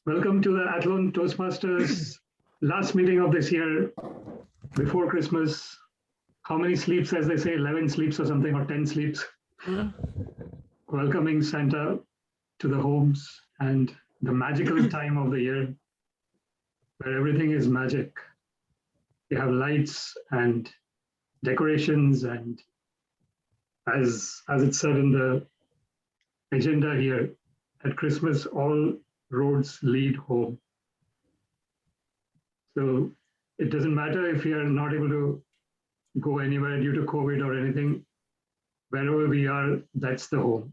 Welcome to the Athlone Toastmasters last meeting of this year before Christmas. How many sleeps, as they say, 11 sleeps or something, or 10 sleeps? Welcoming Santa to the homes and the magical time of the year where everything is magic. You have lights and decorations, and as it said in the agenda here, at Christmas, all roads lead home. So it doesn't matter if you are not able to go anywhere due to COVID or anything. Wherever we are, that's the home.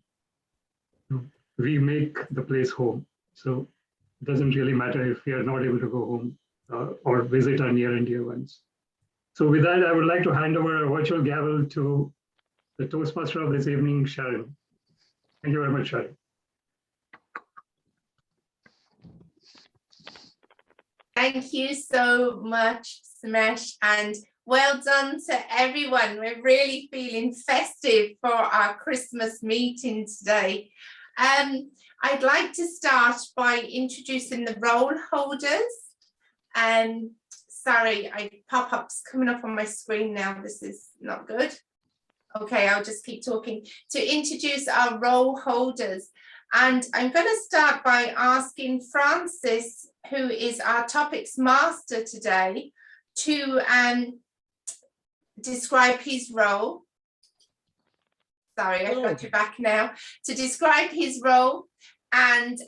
We make the place home. So it doesn't really matter if we are not able to go home or visit our near and dear ones. So with that, I would like to hand over a virtual gavel to the Toastmaster of this evening, Sharon. Thank you very much, Sharon. Thank you so much, Samesh, and well done to everyone. We're really feeling festive for our Christmas meeting today. I'd like to start by introducing the roll holders. Sorry, pop-ups coming up on my screen now. This is not good. Okay, I'll just keep talking. To introduce our roll holders. And I'm going to start by asking Francis, who is our topics master today, to describe his role. Sorry, I've got you back now. To describe his role. And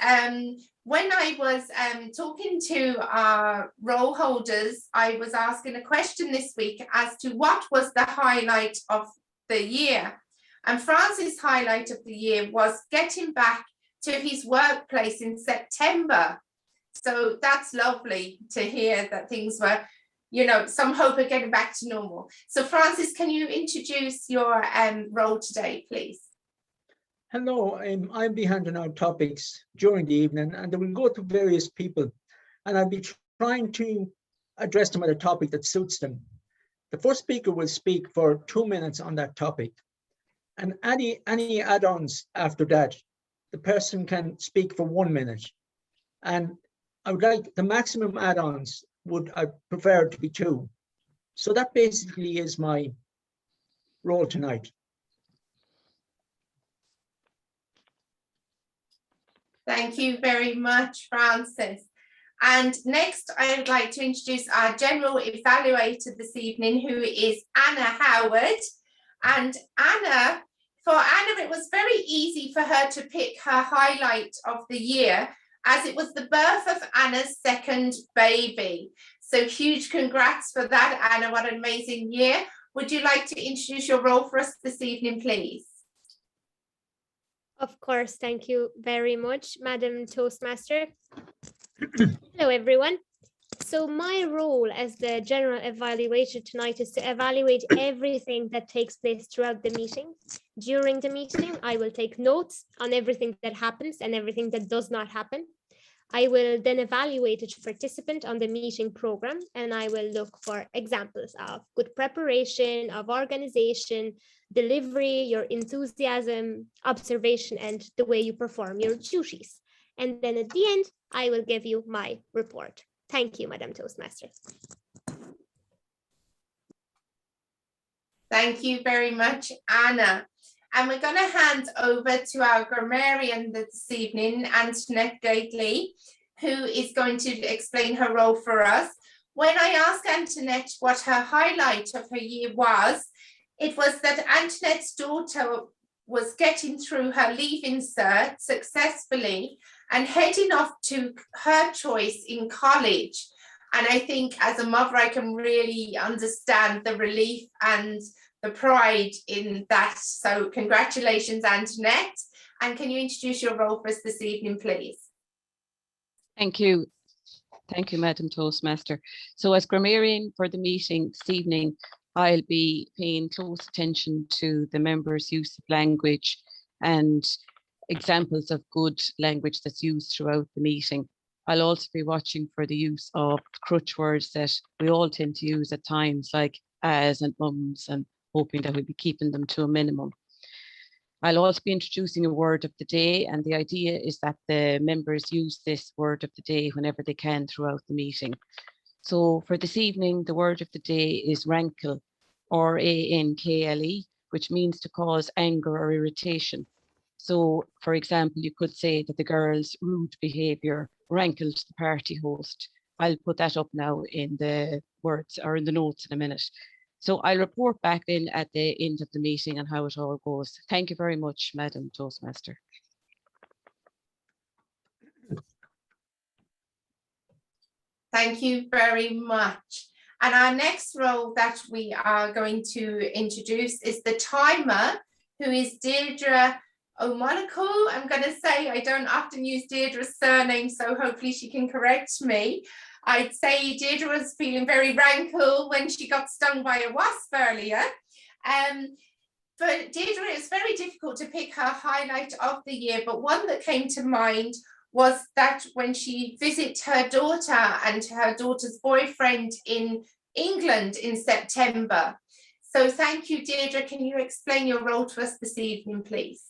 when I was talking to our role holders, I was asking a question this week as to what was the highlight of the year. And Francis' highlight of the year was getting back to his workplace in September. So that's lovely to hear that things were, some hope of getting back to normal. So Francis, can you introduce your role today, please? Hello, I'll be handing out topics during the evening, and they will go to various people, and I'll be trying to address them with a topic that suits them. The first speaker will speak for 2 minutes on that topic, and any add-ons after that, the person can speak for 1 minute. And I would like the maximum add-ons I prefer to be 2. So that basically is my role tonight. Thank you very much, Francis. And next, I would like to introduce our general evaluator this evening, who is Anna Howard. And Anna, it was very easy for her to pick her highlight of the year, as it was the birth of Anna's second baby. So huge congrats for that, Anna. What an amazing year. Would you like to introduce your role for us this evening, please? Of course, thank you very much, Madam Toastmaster. Hello, everyone. So my role as the general evaluator tonight is to evaluate everything that takes place throughout the meeting. During the meeting, I will take notes on everything that happens and everything that does not happen. I will then evaluate each participant on the meeting program, and I will look for examples of good preparation, of organization, delivery, your enthusiasm, observation, and the way you perform your duties. And then at the end, I will give you my report. Thank you, Madam Toastmaster. Thank you very much, Anna. And we're going to hand over to our grammarian this evening, Antoinette Gately, who is going to explain her role for us. When I asked Antoinette what her highlight of her year was, it was that Antoinette's daughter was getting through her Leaving Cert successfully and heading off to her choice in college. And I think as a mother, I can really understand the relief and the pride in that. So congratulations, Antoinette. And can you introduce your role for us this evening, please? Thank you. Thank you, Madam Toastmaster. So as grammarian for the meeting this evening, I'll be paying close attention to the members' use of language and examples of good language that's used throughout the meeting. I'll also be watching for the use of crutch words that we all tend to use at times, like as and ums, and hoping that we'll be keeping them to a minimum. I'll also be introducing a word of the day, and the idea is that the members use this word of the day whenever they can throughout the meeting. So for this evening, the word of the day is rankle, R-A-N-K-L-E, which means to cause anger or irritation. So, for example, you could say that the girls' rude behaviour rankled the party host. I'll put that up now in the words or in the notes in a minute. So I'll report back in at the end of the meeting on how it all goes. Thank you very much, Madam Toastmaster. Thank you very much. And our next role that we are going to introduce is the timer, who is Deirdre O'Monaco. I'm going to say I don't often use Deirdre's surname, so hopefully she can correct me. I'd say Deirdre was feeling very rankle when she got stung by a wasp earlier. But Deirdre, it's very difficult to pick her highlight of the year, but one that came to mind was that when she visited her daughter and her daughter's boyfriend in England in September. So thank you, Deirdre. Can you explain your role to us this evening, please?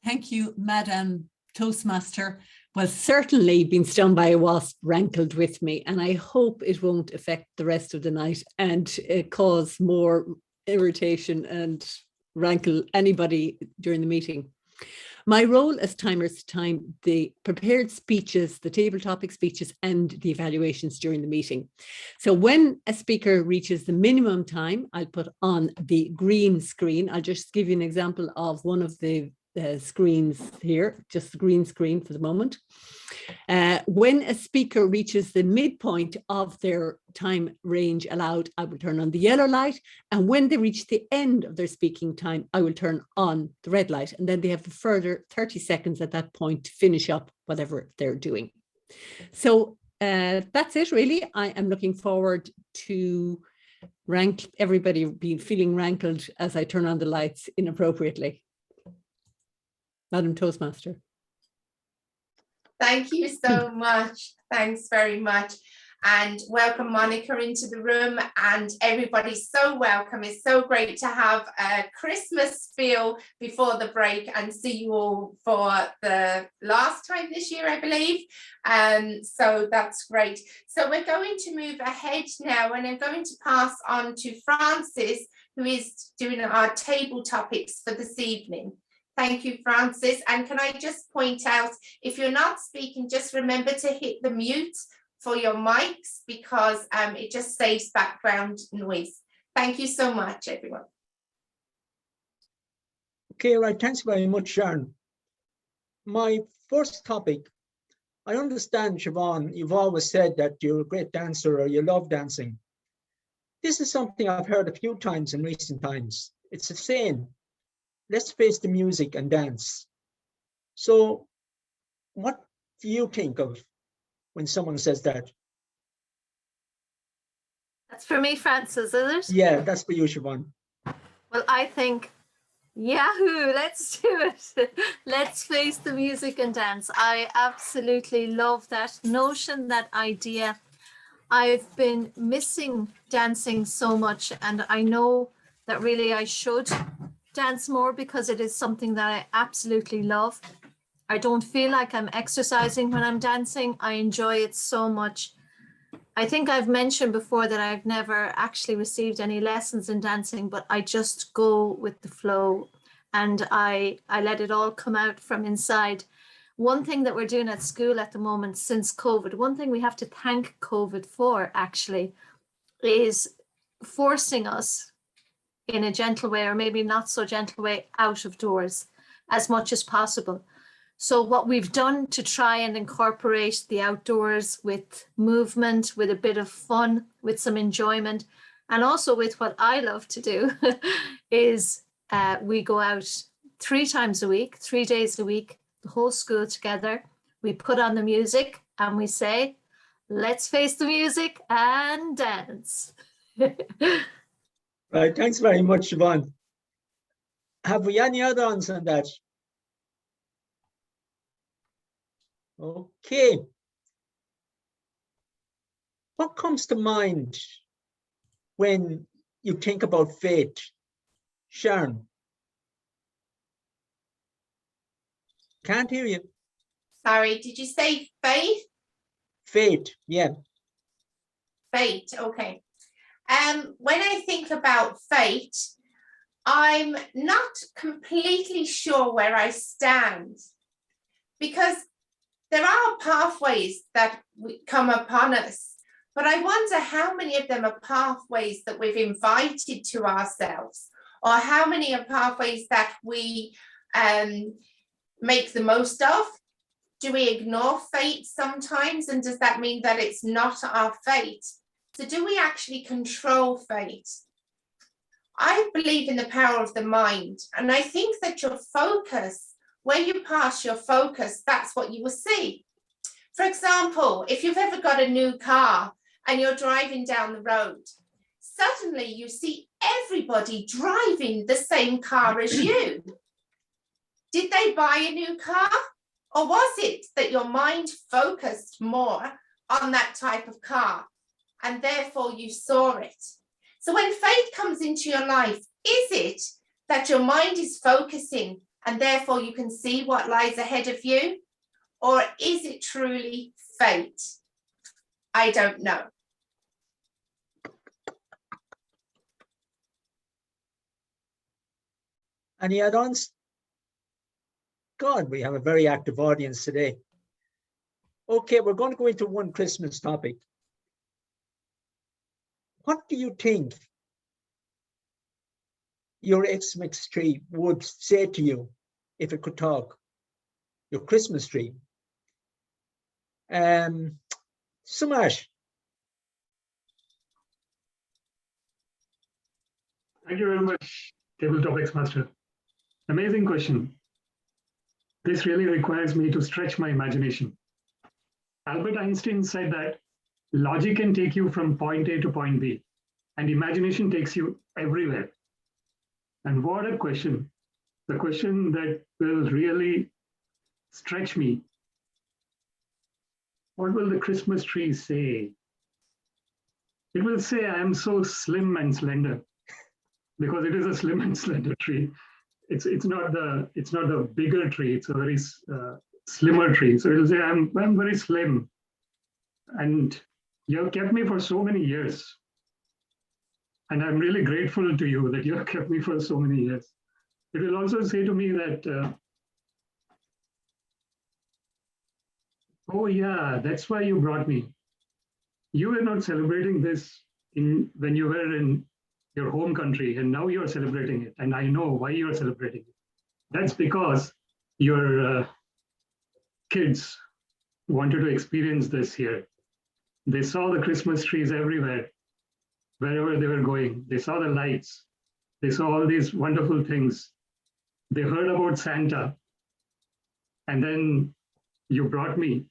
Thank you, Madam Toastmaster. Well, certainly being stung by a wasp rankled with me, and I hope it won't affect the rest of the night and cause more irritation and rankle anybody during the meeting. My role as timer's time, the prepared speeches, the table topic speeches, and the evaluations during the meeting. So when a speaker reaches the minimum time, I'll put on the green screen. I'll just give you an example of one of the screens here, just the green screen for the moment. When a speaker reaches the midpoint of their time range allowed, I will turn on the yellow light. And when they reach the end of their speaking time, I will turn on the red light. And then they have a further 30 seconds at that point to finish up whatever they're doing. So that's it, really. I am looking forward to everybody feeling rankled as I turn on the lights inappropriately. Madam Toastmaster. Thank you so much. Thanks very much. And welcome Monica into the room, and everybody's so welcome. It's so great to have a Christmas feel before the break and see you all for the last time this year, I believe. So that's great. So we're going to move ahead now, and I'm going to pass on to Francis, who is doing our table topics for this evening. Thank you, Francis. And can I just point out, if you're not speaking, just remember to hit the mute for your mics, because it just saves background noise. Thank you so much, everyone. Okay, right. Thanks very much, Sharon. My first topic, I understand, Siobhan, you've always said that you're a great dancer or you love dancing. This is something I've heard a few times in recent times. It's a saying, let's face the music and dance. So what do you think of when someone says that? That's for me, Francis, is it? Yeah, that's for you, Siobhan. Well, I think, yahoo, let's do it. Let's face the music and dance. I absolutely love that notion, that idea. I've been missing dancing so much, and I know that really I should dance more because it is something that I absolutely love. I don't feel like I'm exercising when I'm dancing. I enjoy it so much. I think I've mentioned before that I've never actually received any lessons in dancing, but I just go with the flow and I let it all come out from inside. One thing that we're doing at school at the moment since COVID, one thing we have to thank COVID for actually, is forcing us in a gentle way, or maybe not so gentle way, out of doors as much as possible. So what we've done to try and incorporate the outdoors with movement, with a bit of fun, with some enjoyment, and also with what I love to do is we go out 3 times a week, 3 days a week, the whole school together. We put on the music and we say, let's face the music and dance. Right, thanks very much, Siobhan. Have we any other ones on that? Okay. What comes to mind when you think about faith, Sharon? Can't hear you. Sorry, did you say faith? Fate, yeah. Fate, okay. When I think about fate, I'm not completely sure where I stand, because there are pathways that come upon us, but I wonder how many of them are pathways that we've invited to ourselves, or how many are pathways that we make the most of. Do we ignore fate sometimes? And does that mean that it's not our fate? So do we actually control fate? I believe in the power of the mind. And I think that your focus, where you pass your focus, that's what you will see. For example, if you've ever got a new car and you're driving down the road, suddenly you see everybody driving the same car as you. Did they buy a new car? Or was it that your mind focused more on that type of car and therefore you saw it? So when fate comes into your life, is it that your mind is focusing and therefore you can see what lies ahead of you? Or is it truly fate? I don't know. Any add-ons? God, we have a very active audience today. Okay, we're going to go into one Christmas topic. What do you think your Xmas tree would say to you if it could talk? Your Christmas tree. Sumash. Thank you very much, Tabletop Master. Amazing question. This really requires me to stretch my imagination. Albert Einstein said that logic can take you from point A to point B, and imagination takes you everywhere. And what a question. The question that will really stretch me. What will the Christmas tree say? It will say, I am so slim and slender, because it is a slim and slender tree. It's not the bigger tree. It's a very slimmer tree. So it'll say, I'm very slim, and you have kept me for so many years, and I'm really grateful to you that you have kept me for so many years. It will also say to me that, oh yeah, that's why you brought me. You were not celebrating this when you were in your home country, and now you're celebrating it, and I know why you're celebrating it. That's because your kids wanted to experience this here. They saw the Christmas trees everywhere, wherever they were going. They saw the lights. They saw all these wonderful things. They heard about Santa, and then you brought me,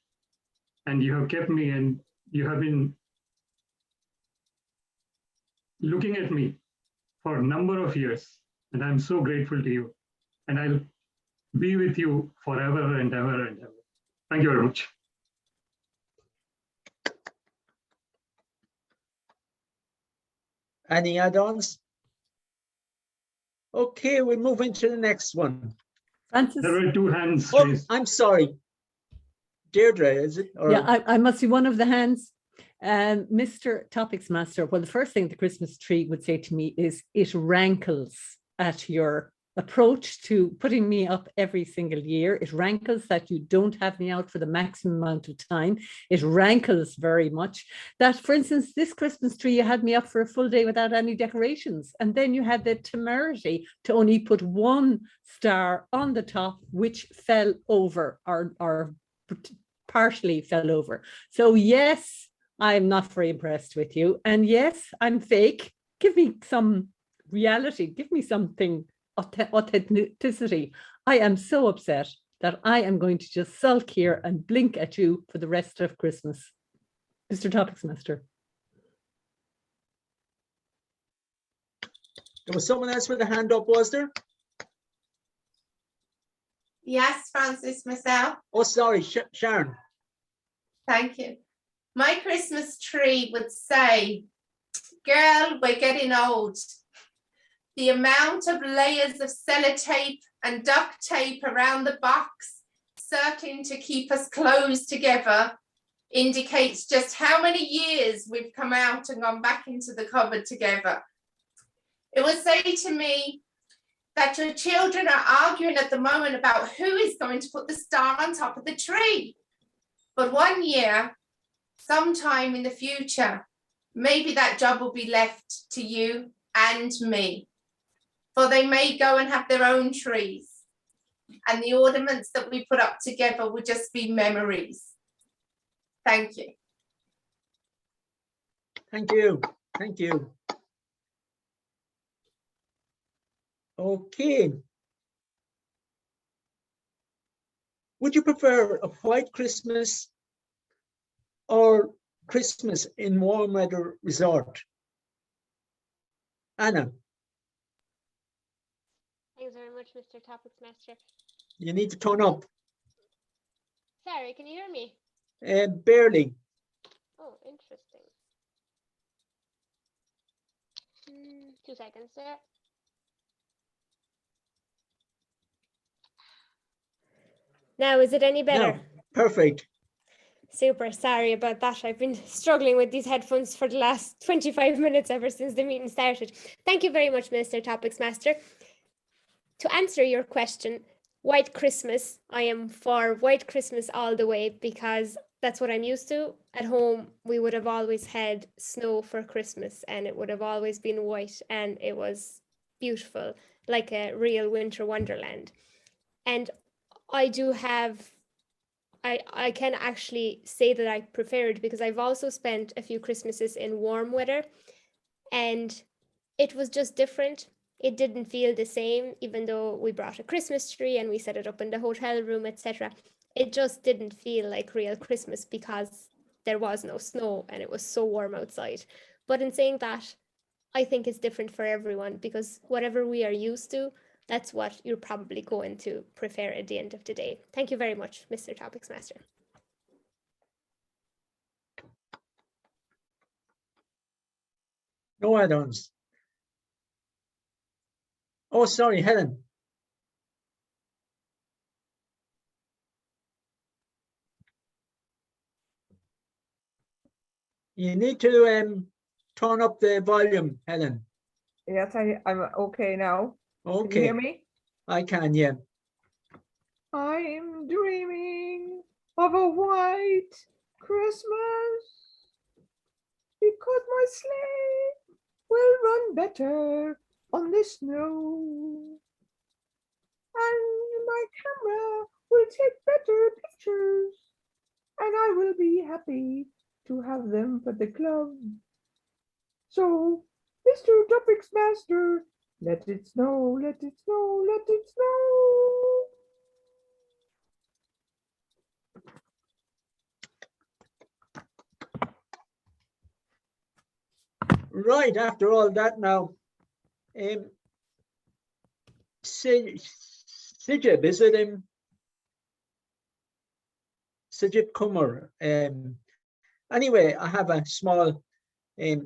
and you have kept me, and you have been looking at me for a number of years, and I'm so grateful to you, and I'll be with you forever and ever and ever. Thank you very much. Any add-ons? Okay, we'll move into the next one. Francis? There were two hands Oh, raised. I'm sorry. Deirdre, is it? Or... Yeah, I must be one of the hands. Mr. Topics Master, well, the first thing the Christmas tree would say to me is it rankles at your approach to putting me up every single year. It rankles that you don't have me out for the maximum amount of time. It rankles very much that, for instance, this Christmas tree, you had me up for a full day without any decorations. And then you had the temerity to only put one star on the top, which fell over or partially fell over. So yes, I'm not very impressed with you. And yes, I'm fake. Give me some reality. Give me something, authenticity. I am so upset that I am going to just sulk here and blink at you for the rest of Christmas. Mr. Topics Master. There was someone else with a hand up, was there? Yes, Francis, myself. Oh, sorry, Sharon. Thank you. My Christmas tree would say, girl, we're getting old. The amount of layers of sellotape and duct tape around the box circling to keep us close together indicates just how many years we've come out and gone back into the cupboard together. It will say to me that your children are arguing at the moment about who is going to put the star on top of the tree. But one year, sometime in the future, maybe that job will be left to you and me. For they may go and have their own trees. And the ornaments that we put up together will just be memories. Thank you. Thank you. Thank you. Okay. Would you prefer a white Christmas or Christmas in warm weather resort? Anna, Thanks very much, Mr. Topics Master. you need to turn up. Sorry, can you hear me? Barely. Oh, interesting. 2 seconds there. Now, is it any better? No, perfect. Super, sorry about that. I've been struggling with these headphones for the last 25 minutes ever since the meeting started. Thank you very much, Mr. Topics Master. To answer your question, White Christmas, I am for White Christmas all the way because that's what I'm used to. At home, we would have always had snow for Christmas and it would have always been white and it was beautiful, like a real winter wonderland. And I do have, I can actually say that I prefer it because I've also spent a few Christmases in warm weather and it was just different. It didn't feel the same, even though we brought a Christmas tree and we set it up in the hotel room, etc. It just didn't feel like real Christmas because there was no snow and it was so warm outside. But in saying that, I think it's different for everyone because whatever we are used to, that's what you're probably going to prefer at the end of the day. Thank you very much, Mr. Topics Master. No add-ons. Oh, sorry, Helen. You need to turn up the volume, Helen. Yes, I'm okay now. Okay. Can you hear me? I can, yeah. I'm dreaming of a white Christmas because my sleigh will run better on the snow. And my camera will take better pictures. And I will be happy to have them for the club. So, Mr. Topics Master, let it snow, let it snow, let it snow. Right, after all that now, Sijib, is it Sijib Kumar? Anyway, I have a small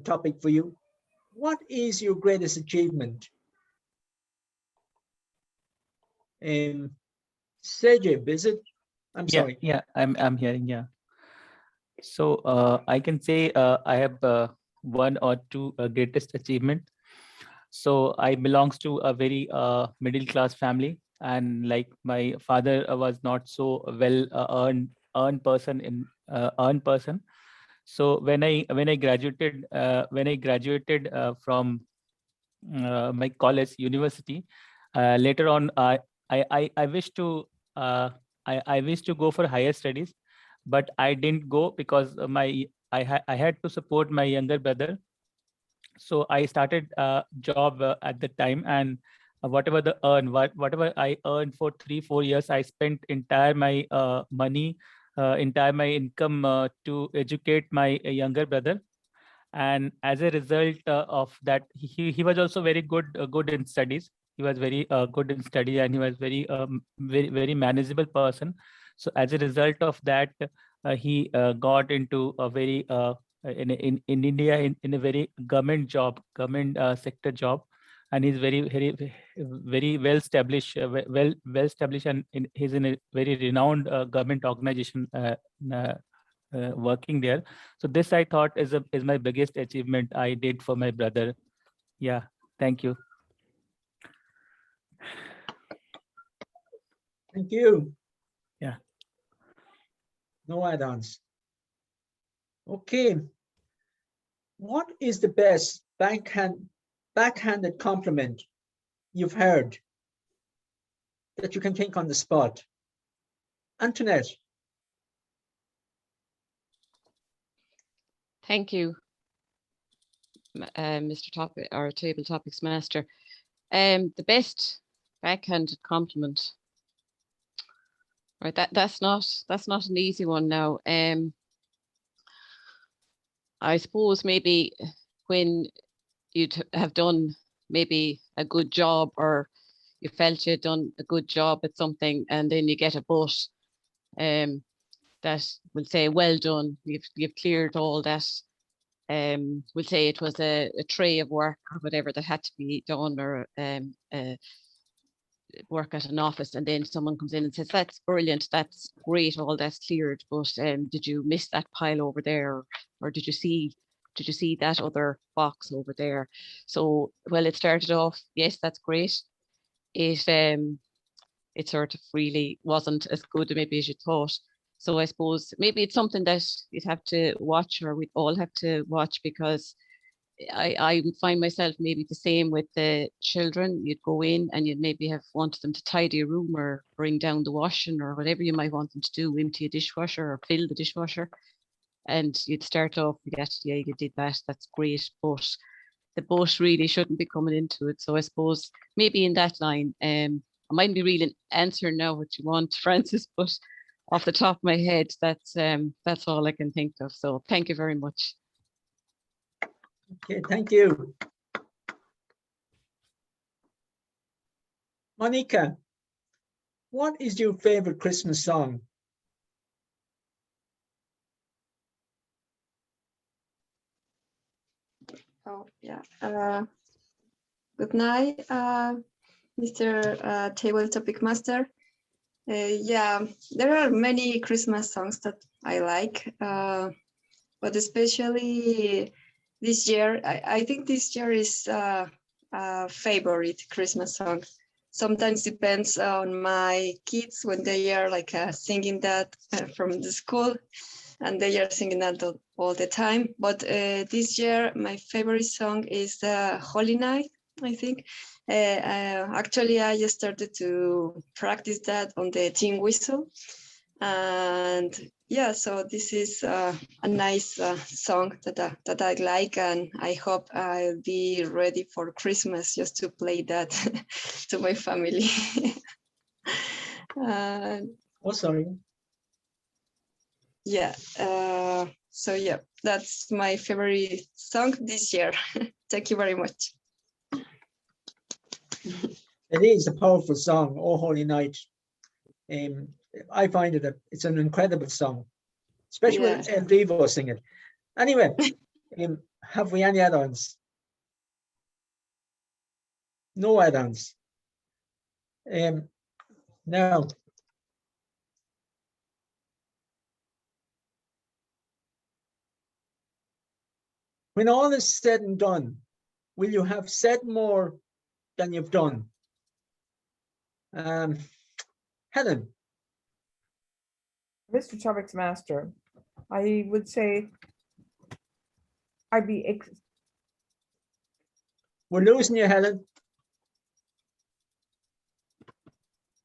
topic for you. What is your greatest achievement? Sejib, is it? I'm sorry. Yeah, I'm hearing, yeah. So I can say I have one or two greatest achievement. So I belongs to a very middle class family, and like my father was not so well earned person. So when I graduated from my college university, later on I wish to I wish to go for higher studies, but I didn't go because I had to support my younger brother. So I started a job at the time, and whatever I earned for 3-4 years, I spent entire my money, entire my income to educate my younger brother. And as a result of that, he was also very good in studies. He was very good in study, and he was very manageable person. So as a result of that, he got into a very in India in a very government sector job, and he's very well established, well established, and he's in a very renowned government organization working there. So this I thought is my biggest achievement I did for my brother. Yeah, thank you. Thank you. Yeah. No add-ons. Okay. What is the best backhanded compliment you've heard that you can think on the spot? Antoinette. Thank you, Mr. Topic or Table Topics Master. The best backhanded compliment. Right, that's not an easy one now. I suppose maybe when you'd have done maybe a good job, or you felt you'd done a good job at something, and then you get a but that will say, well done, you've cleared all that. We'll say it was a tray of work or whatever that had to be done, or work at an office, and then someone comes in and says, that's brilliant, that's great, all that's cleared, but did you miss that pile over there, or did you see that other box over there? So, well, it started off, yes, that's great. It sort of really wasn't as good maybe as you thought. So I suppose maybe it's something that you'd have to watch, or we'd all have to watch, because I would find myself maybe the same with the children. You'd go in and you'd maybe have wanted them to tidy a room, or bring down the washing, or whatever you might want them to do, empty a dishwasher or fill the dishwasher. And you'd start off with that, yeah, you did that, that's great, but the but really shouldn't be coming into it. So I suppose maybe in that line, I mightn't be really answering now what you want, Francis, but off the top of my head, that's all I can think of. So thank you very much. Okay, thank you. Monica, what is your favorite Christmas song? Oh, yeah. Good night, Mr. Table Topic Master. Yeah, there are many Christmas songs that I like, but especially this year, I think this year is a favorite Christmas song. Sometimes depends on my kids when they are like singing that from the school, and they are singing that all the time. But this year, my favorite song is Holy Night, I think. Actually, I just started to practice that on the tin whistle. And yeah, so this is a nice song that I like, and I hope I'll be ready for Christmas just to play that to my family. Oh, sorry. Yeah, so yeah, that's my favorite song this year. Thank you very much. It is a powerful song, Oh Holy Night. I find it's an incredible song, especially when El Divo sing it. Anyway, have we any add-ons? No add-ons. Now, when all is said and done, will you have said more than you've done? Helen. Mr. Topics Master, I would say I'd be. We're losing you, Helen.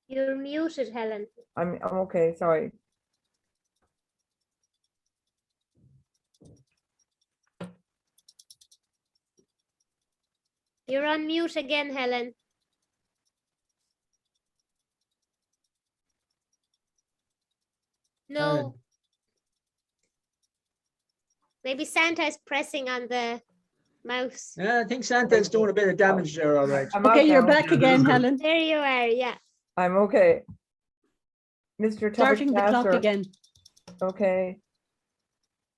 You're muted, Helen. I'm okay, sorry. You're on mute again, Helen. No. Helen. Maybe Santa is pressing on the mouse. Yeah, I think Santa's doing a bit of damage there, all right. Okay, you're back again, Helen. There you are, yeah. I'm okay. Mr. Starting the clock Master, again. okay.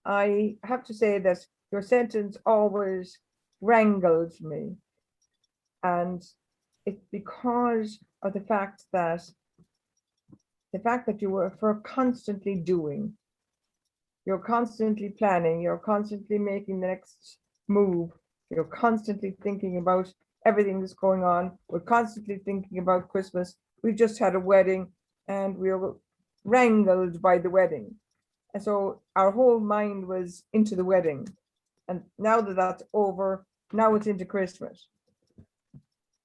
I have to say that your sentence always wrangles me. And it's because of the fact that you were for constantly doing, you're constantly planning, you're constantly making the next move, you're constantly thinking about everything that's going on, we're constantly thinking about Christmas. We just had a wedding and we were wrangled by the wedding. And so our whole mind was into the wedding. And now that that's over, now it's into Christmas.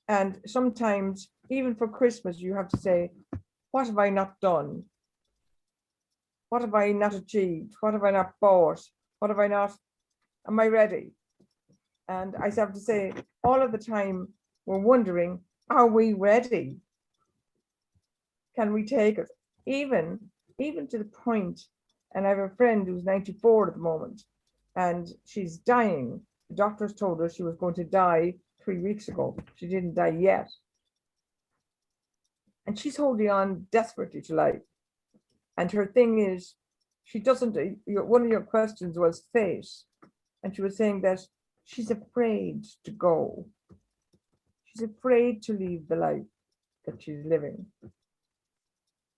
And sometimes, even for Christmas, you have to say, what have I not done? What have I not achieved? What have I not bought? What have I not, am I ready? And I have to say, all of the time, we're wondering, are we ready? Can we take it? Even to the point, and I have a friend who's 94 at the moment, and she's dying. The doctors told her she was going to die 3 weeks ago. She didn't die yet. And she's holding on desperately to life. And her thing is, she doesn't, one of your questions was fate. And she was saying that she's afraid to go. She's afraid to leave the life that she's living.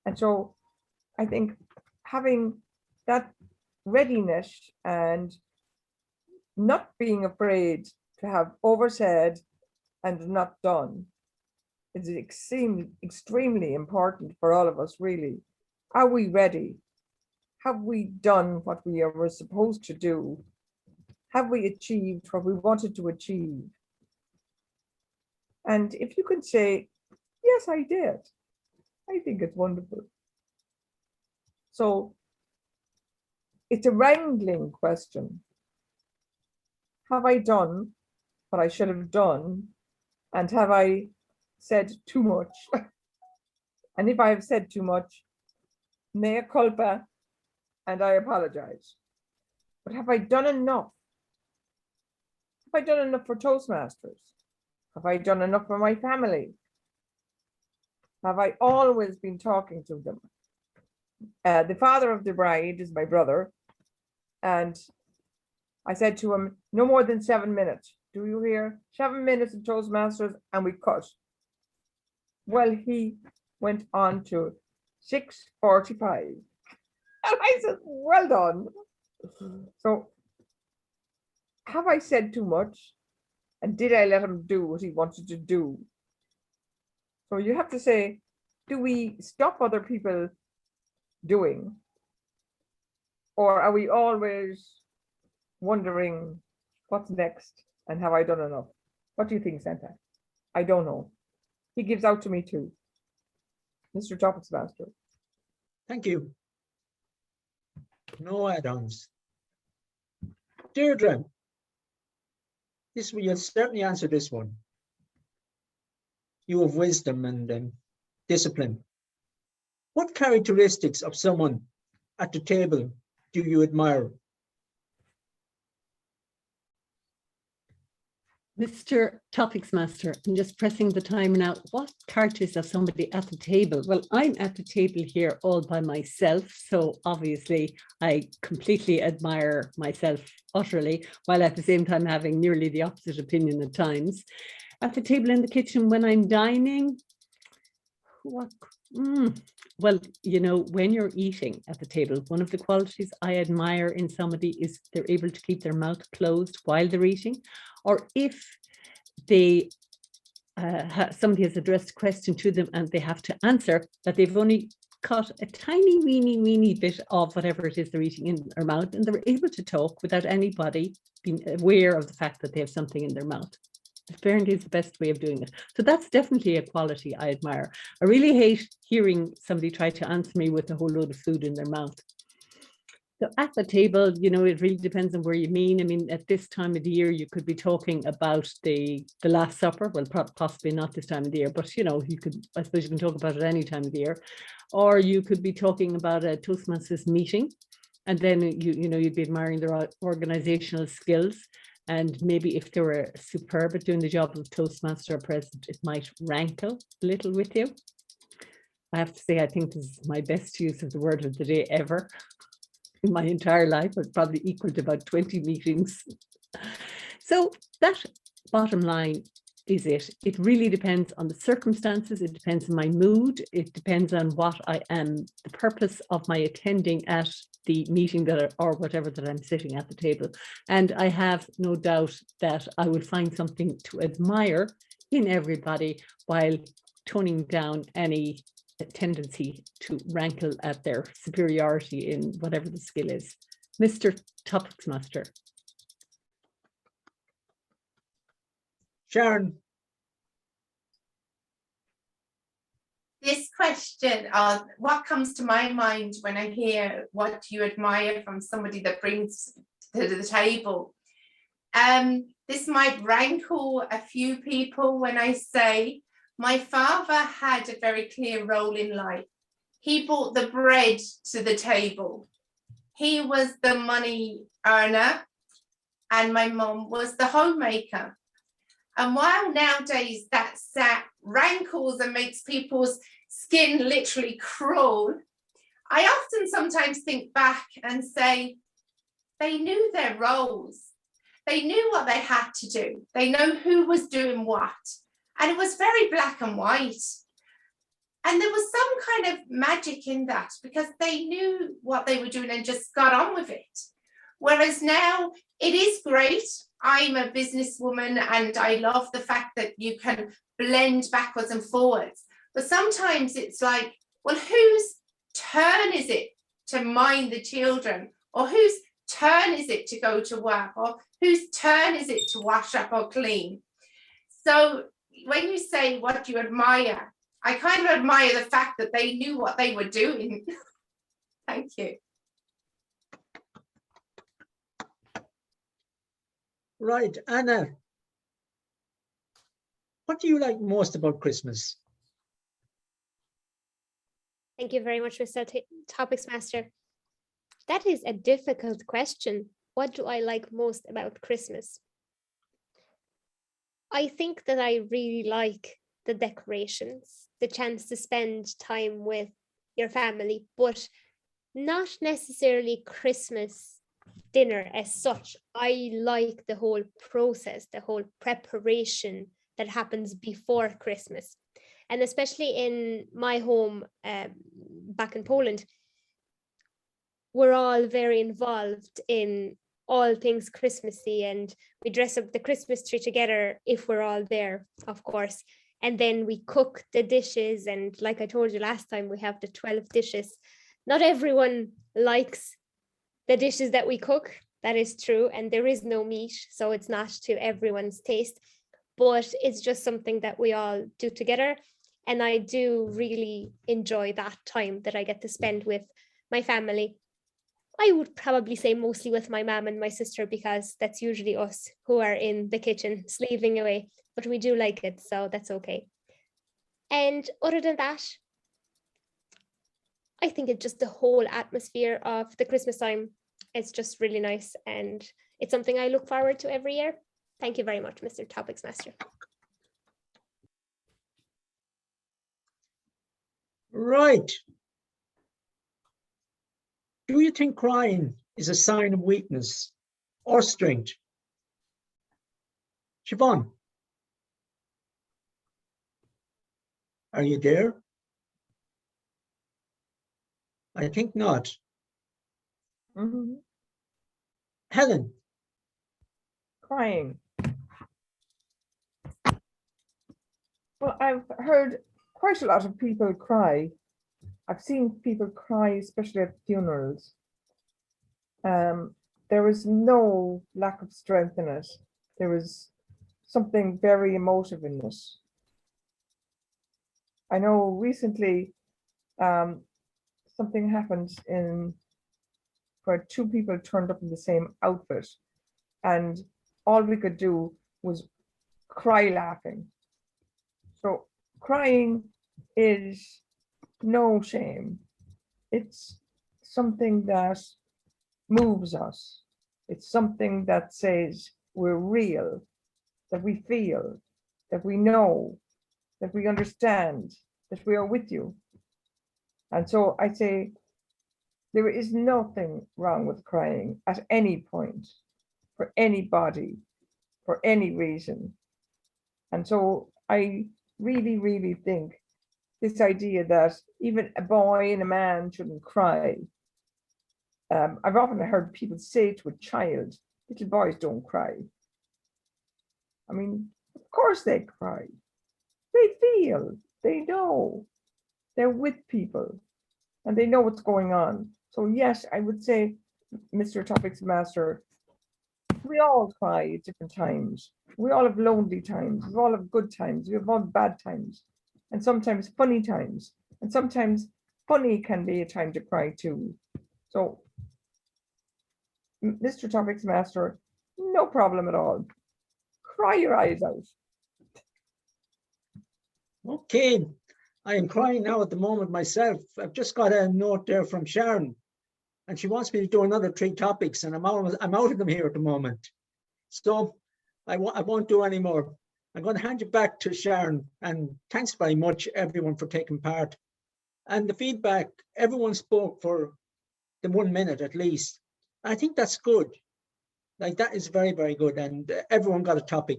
And so I think having that readiness and not being afraid to have oversaid and not done is extremely important for all of us, really. Are we ready? Have we done what we were supposed to do? Have we achieved what we wanted to achieve? And if you can say, yes, I did, I think it's wonderful. So it's a wrangling question. Have I done what I should have done? And have I said too much? And if I have said too much, mea culpa, and I apologize. But have I done enough? Have I done enough for Toastmasters? Have I done enough for my family? Have I always been talking to them? The father of the bride is my brother, and I said to him, no more than 7 minutes. Do you hear? 7 minutes of Toastmasters, and we cut. Well, he went on to 6:45. And I said, well done. So have I said too much? And did I let him do what he wanted to do? So you have to say, do we stop other people doing? Or are we always wondering what's next and have I done enough? What do you think, Santa? I don't know. He gives out to me too. Mr. Toastmaster. Thank you. No add-ons. Deirdre, this will you'll certainly answer this one. You have wisdom and discipline. What characteristics of someone at the table do you admire? Mr. Topics Master, I'm just pressing the timer now. What characters of somebody at the table? Well, I'm at the table here all by myself, so obviously I completely admire myself utterly, while at the same time having nearly the opposite opinion at times. At the table in the kitchen when I'm dining, well, you know, when you're eating at the table, one of the qualities I admire in somebody is they're able to keep their mouth closed while they're eating, or if they somebody has addressed a question to them and they have to answer, that they've only cut a tiny weeny bit of whatever it is they're eating in their mouth, and they're able to talk without anybody being aware of the fact that they have something in their mouth. Apparently it's the best way of doing it. So that's definitely a quality I admire. I really hate hearing somebody try to answer me with a whole load of food in their mouth. So at the table, you know, it really depends on where you mean. I mean, at this time of the year, you could be talking about the Last Supper. Well, possibly not this time of the year, but, you know, you could, I suppose you can talk about it any time of the year. Or you could be talking about a Toastmasters meeting. And then, you know, you'd be admiring their organizational skills. And maybe if they were superb at doing the job of Toastmaster or president, it might rankle a little with you. I have to say, I think this is my best use of the word of the day ever in my entire life. It's probably equal to about 20 meetings. So that bottom line is it. It really depends on the circumstances. It depends on my mood. It depends on what I am, the purpose of my attending at the meeting that or whatever that I'm sitting at the table. And I have no doubt that I will find something to admire in everybody while toning down any tendency to rankle at their superiority in whatever the skill is. Mr. Topics Master. Sharon, This question, what comes to my mind when I hear what you admire from somebody that brings to the table? This might rankle a few people when I say my father had a very clear role in life. He brought the bread to the table. He was the money earner, and my mum was the homemaker. And while nowadays that rankles and makes people's skin literally crawl, I often sometimes think back and say, they knew their roles. They knew what they had to do. They know who was doing what. And it was very black and white. And there was some kind of magic in that because they knew what they were doing and just got on with it. Whereas now it is great. I'm a businesswoman and I love the fact that you can blend backwards and forwards. But sometimes it's like, well, whose turn is it to mind the children? Or whose turn is it to go to work? Or whose turn is it to wash up or clean? So when you say what you admire, I kind of admire the fact that they knew what they were doing. Thank you. right, Anna. What do you like most about Christmas? Thank you very much, Mr. Topics Master. That is a difficult question. What do I like most about Christmas? I think that I really like the decorations, the chance to spend time with your family, but not necessarily Christmas dinner as such. I like the whole process, the whole preparation that happens before Christmas. And especially in my home back in Poland, we're all very involved in all things Christmassy, and we dress up the Christmas tree together if we're all there, of course. And then we cook the dishes. And like I told you last time, we have the 12 dishes. Not everyone likes the dishes that we cook. That is true. And there is no meat, so it's not to everyone's taste. But it's just something that we all do together. And I do really enjoy that time that I get to spend with my family. I would probably say mostly with my mom and my sister, because that's usually us who are in the kitchen slaving away, but we do like it, so that's okay. And other than that, I think it's just the whole atmosphere of the Christmas time. It's just really nice, and it's something I look forward to every year. Thank you very much, Mr. Topics Master. Right. Do you think crying is a sign of weakness or strength? Siobhan, are you there? I think not. Mhm. Helen, Crying. Well, I've heard quite a lot of people cry. I've seen people cry, especially at funerals. There was no lack of strength in it. There was something very emotive in it. I know recently something happened in where two people turned up in the same outfit, and all we could do was cry laughing. So crying is no shame. It's something that moves us. It's something that says we're real, that we feel, that we know, that we understand, that we are with you. And so I say there is nothing wrong with crying at any point, for anybody, for any reason. And so I really, really think this idea that even a boy and a man shouldn't cry. I've often heard people say to a child, little boys don't cry. I mean, of course they cry. They feel, they know, they're with people and they know what's going on. So yes, I would say, Mr. Topics Master, we all cry at different times. We all have lonely times. We all have good times. We have all bad times, and sometimes funny times. And sometimes funny can be a time to cry too. So, Mr. Topics Master, no problem at all. Cry your eyes out. Okay, I am crying now at the moment myself. I've just got a note there from Sharon, and she wants me to do another 3 topics, and I'm out of them here at the moment. So I won't do any more. I'm going to hand you back to Sharon, and thanks very much everyone for taking part. And the feedback, everyone spoke for the 1 minute at least. I think that's good. Like, that is very, very good, and everyone got a topic.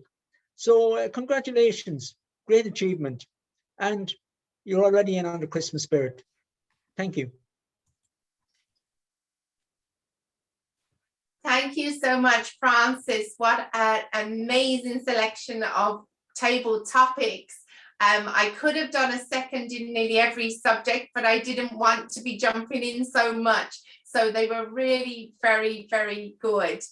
So congratulations, great achievement. And you're already in on the Christmas spirit. Thank you. Thank you so much, Francis. What an amazing selection of table topics. I could have done a second in nearly every subject, but I didn't want to be jumping in so much. So they were really very, very good.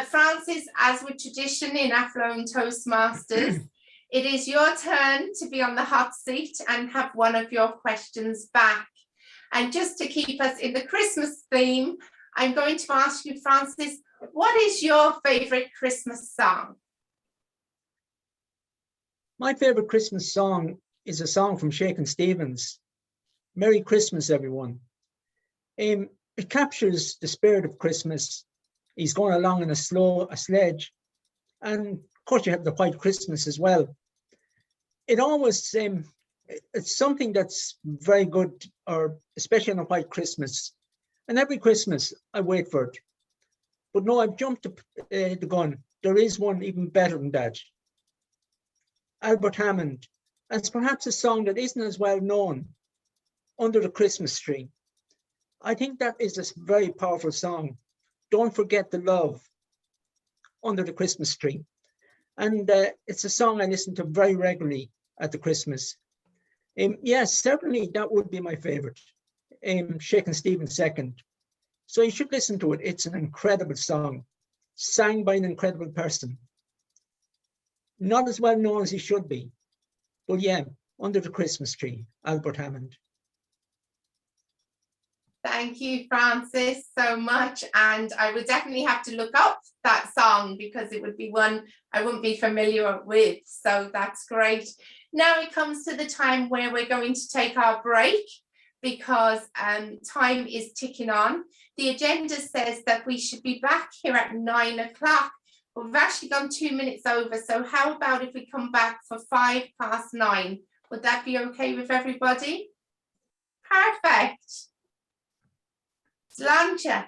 Francis, as with tradition in Athlone Toastmasters, it is your turn to be on the hot seat and have one of your questions back. And just to keep us in the Christmas theme, I'm going to ask you, Francis, what is your favourite Christmas song? My favourite Christmas song is a song from Shakin' Stevens, Merry Christmas, everyone. It captures the spirit of Christmas. He's going along in a sledge. And of course you have the White Christmas as well. It always, it's something that's very good, or especially on a White Christmas. And every Christmas I wait for it. But no, I've jumped the gun. There is one even better than that. Albert Hammond. And it's perhaps a song that isn't as well known, Under the Christmas Tree. I think that is a very powerful song. Don't forget the love, Under the Christmas Tree. And it's a song I listen to very regularly at the Christmas. Yes, certainly that would be my favorite. Shakin' Stevens second. So you should listen to it. It's an incredible song, sang by an incredible person. Not as well known as he should be, but yeah, Under the Christmas Tree, Albert Hammond. Thank you, Francis, so much. And I would definitely have to look up that song because it would be one I wouldn't be familiar with. So that's great. Now it comes to the time where we're going to take our break because time is ticking on. The agenda says that we should be back here at 9 o'clock. We've actually gone 2 minutes over. So how about if we come back for 9:05? Would that be okay with everybody? Perfect. Sláinte.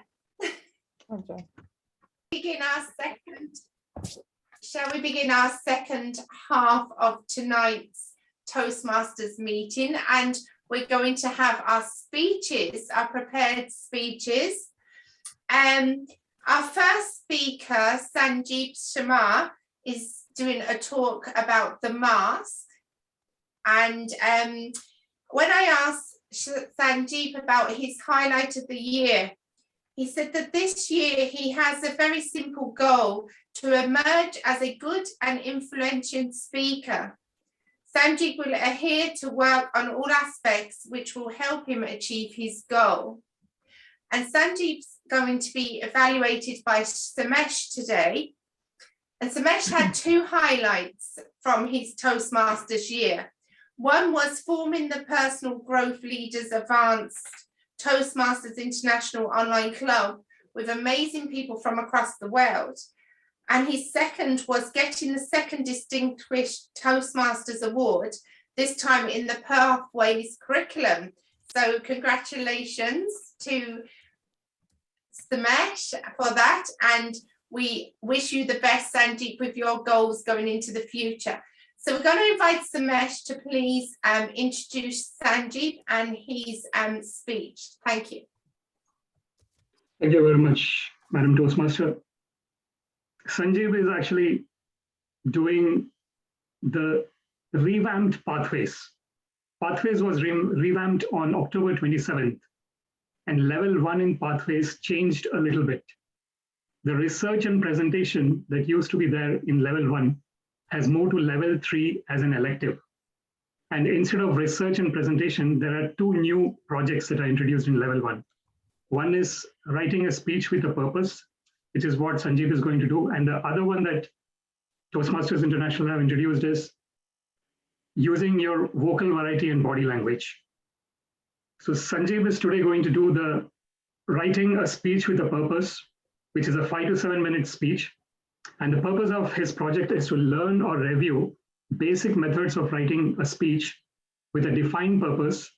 Shall we begin our second half of tonight's Toastmasters meeting? And we're going to have our speeches, our prepared speeches. Our first speaker, Sanjeev Sharma, is doing a talk about the mask. And when I asked Sanjeev about his highlight of the year, he said that this year he has a very simple goal to emerge as a good and influential speaker. Sanjeev will adhere to work on all aspects which will help him achieve his goal. And Sanjeev's going to be evaluated by Samesh today. And Samesh had 2 highlights from his Toastmasters year. One was forming the Personal Growth Leaders Advanced Toastmasters International Online Club with amazing people from across the world. And his second was getting the second Distinguished Toastmasters Award, this time in the Pathways curriculum. So congratulations to Samesh for that. And we wish you the best, Sandeep, with your goals going into the future. So we're going to invite Samesh to please introduce Sanjeev and his speech. Thank you. Thank you very much, Madam Toastmaster. Sanjeev is actually doing the revamped Pathways. Pathways was revamped on October 27th, and level 1 in Pathways changed a little bit. The research and presentation that used to be there in level 1 has moved to level 3 as an elective. And instead of research and presentation, there are 2 new projects that are introduced in level 1. One is writing a speech with a purpose, which is what Sanjeev is going to do. And the other one that Toastmasters International have introduced is using your vocal variety and body language. So Sanjeev is today going to do the writing a speech with a purpose, which is a 5 to 7 minute speech. And the purpose of his project is to learn or review basic methods of writing a speech with a defined purpose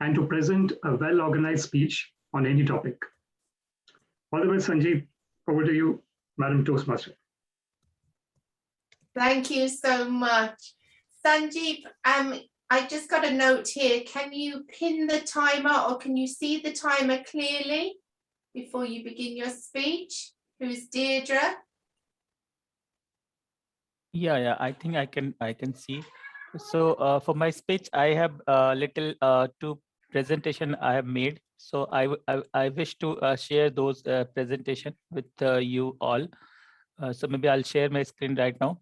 and to present a well-organized speech on any topic. All the best, Sanjeev. Over to you, Madam Toastmaster. Thank you so much. Sanjeev, I just got a note here. Can you pin the timer or can you see the timer clearly before you begin your speech? Who's Deirdre? Yeah, I think I can see. So for my speech, I have little 2 presentation I have made. So I wish to share those presentation with you all. So maybe I'll share my screen right now.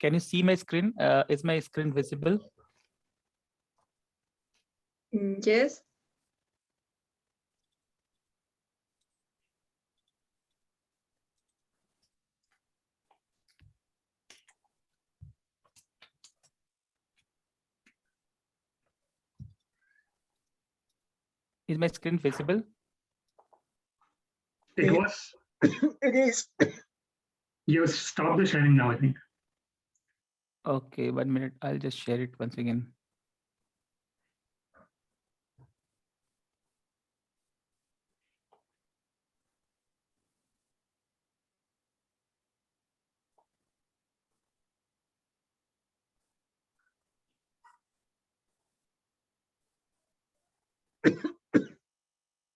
Can you see my screen? Is my screen visible? Yes. Is my screen visible? It was. It is. You stop the sharing now, I think. Okay, 1 minute. I'll just share it once again.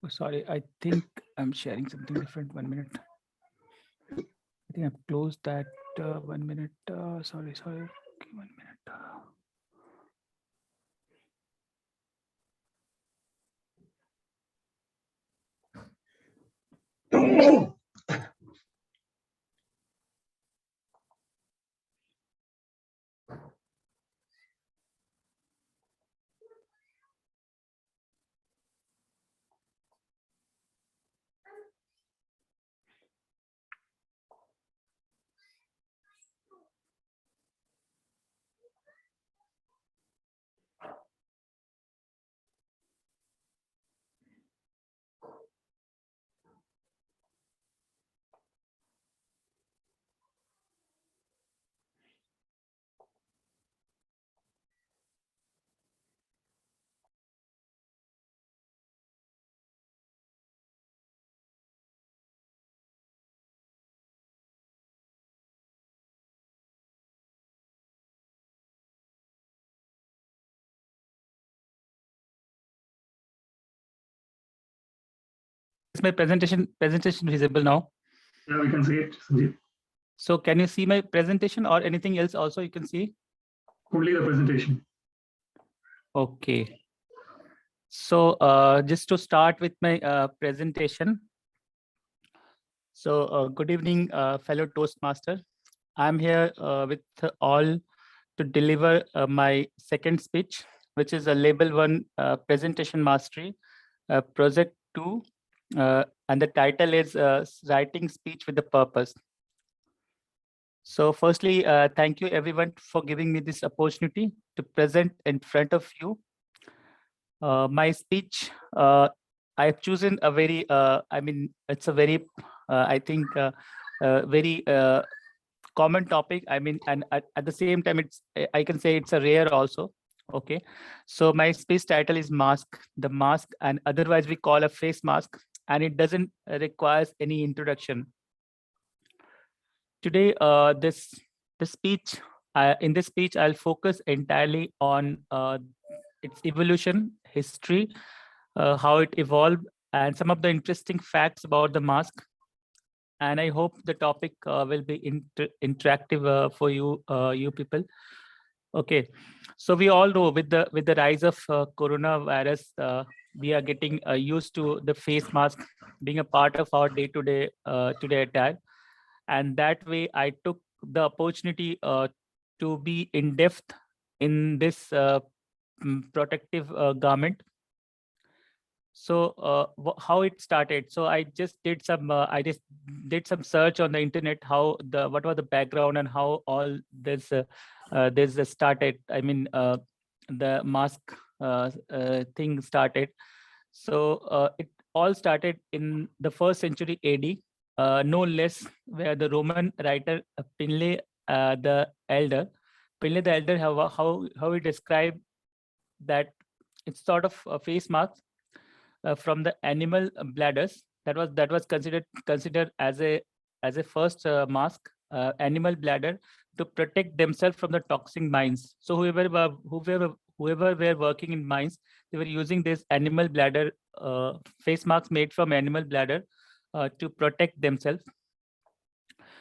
Oh, sorry, I think I'm sharing something different. 1 minute. I think I've closed that. 1 minute. Sorry. Okay, 1 minute. Is my presentation visible now? Yeah, we can see it, Sanjeev. So can you see my presentation or anything else also you can see? Only the presentation. Okay. So just to start with my presentation. So good evening, fellow Toastmaster. I'm here with all to deliver my second speech, which is a Label 1 Presentation Mastery, Project 2, and the title is Writing Speech with a Purpose. So firstly, thank you everyone for giving me this opportunity to present in front of you. My speech, I've chosen a very, it's a very, I think, very common topic. I mean, and at the same time, I can say it's a rare also. Okay, so my speech title is Mask, the mask, and otherwise we call a face mask, and it doesn't requires any introduction. Today, this speech, in this speech, I'll focus entirely on its evolution, history, how it evolved, and some of the interesting facts about the mask. And I hope the topic will be interactive for you people. Okay, so we all know with the rise of coronavirus, we are getting used to the face mask being a part of our day-to-day today attire, and that way I took the opportunity to be in depth in this protective garment. So how it started? So I just did some search on the internet, what was the background and how all this started. I mean, the mask thing started. So it all started in the 1st century AD, no less, where the Roman writer Pinley the Elder, how he described that it's sort of a face mask from the animal bladders. That was considered as a first mask, animal bladder, to protect themselves from the toxic mines. So whoever were working in mines, they were using this animal bladder face masks made from animal bladder to protect themselves.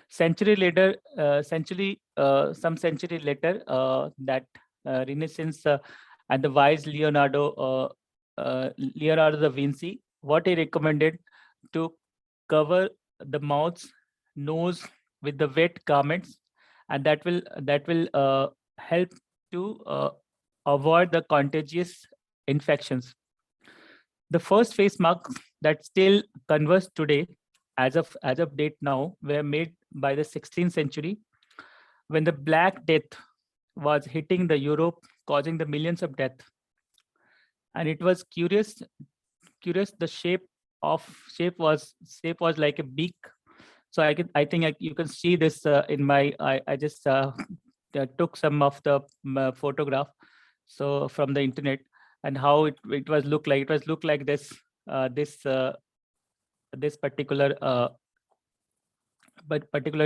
Century later, some century later, that Renaissance and the wise Leonardo da Vinci, what he recommended to cover the mouths, nose with the wet garments, and that will help to avoid the contagious infections. The first face masks that still converse today, as of date now, were made by the 16th century, when the Black Death was hitting the Europe, causing the millions of deaths. And it was curious. The shape was like a beak. So I think you can see this in my. I just took some of the photograph, so from the internet, and how it was look like. It was look like this this particular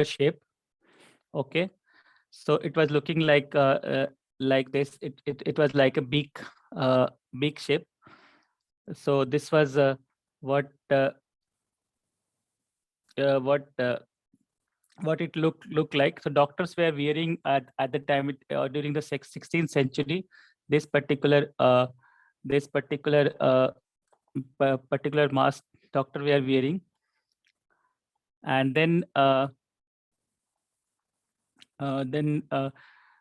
shape. Okay, so it was looking like this. It was like a beak shape. So this was what it looked like. So doctors were wearing at the time during the 16th century this particular particular mask doctor were wearing, and then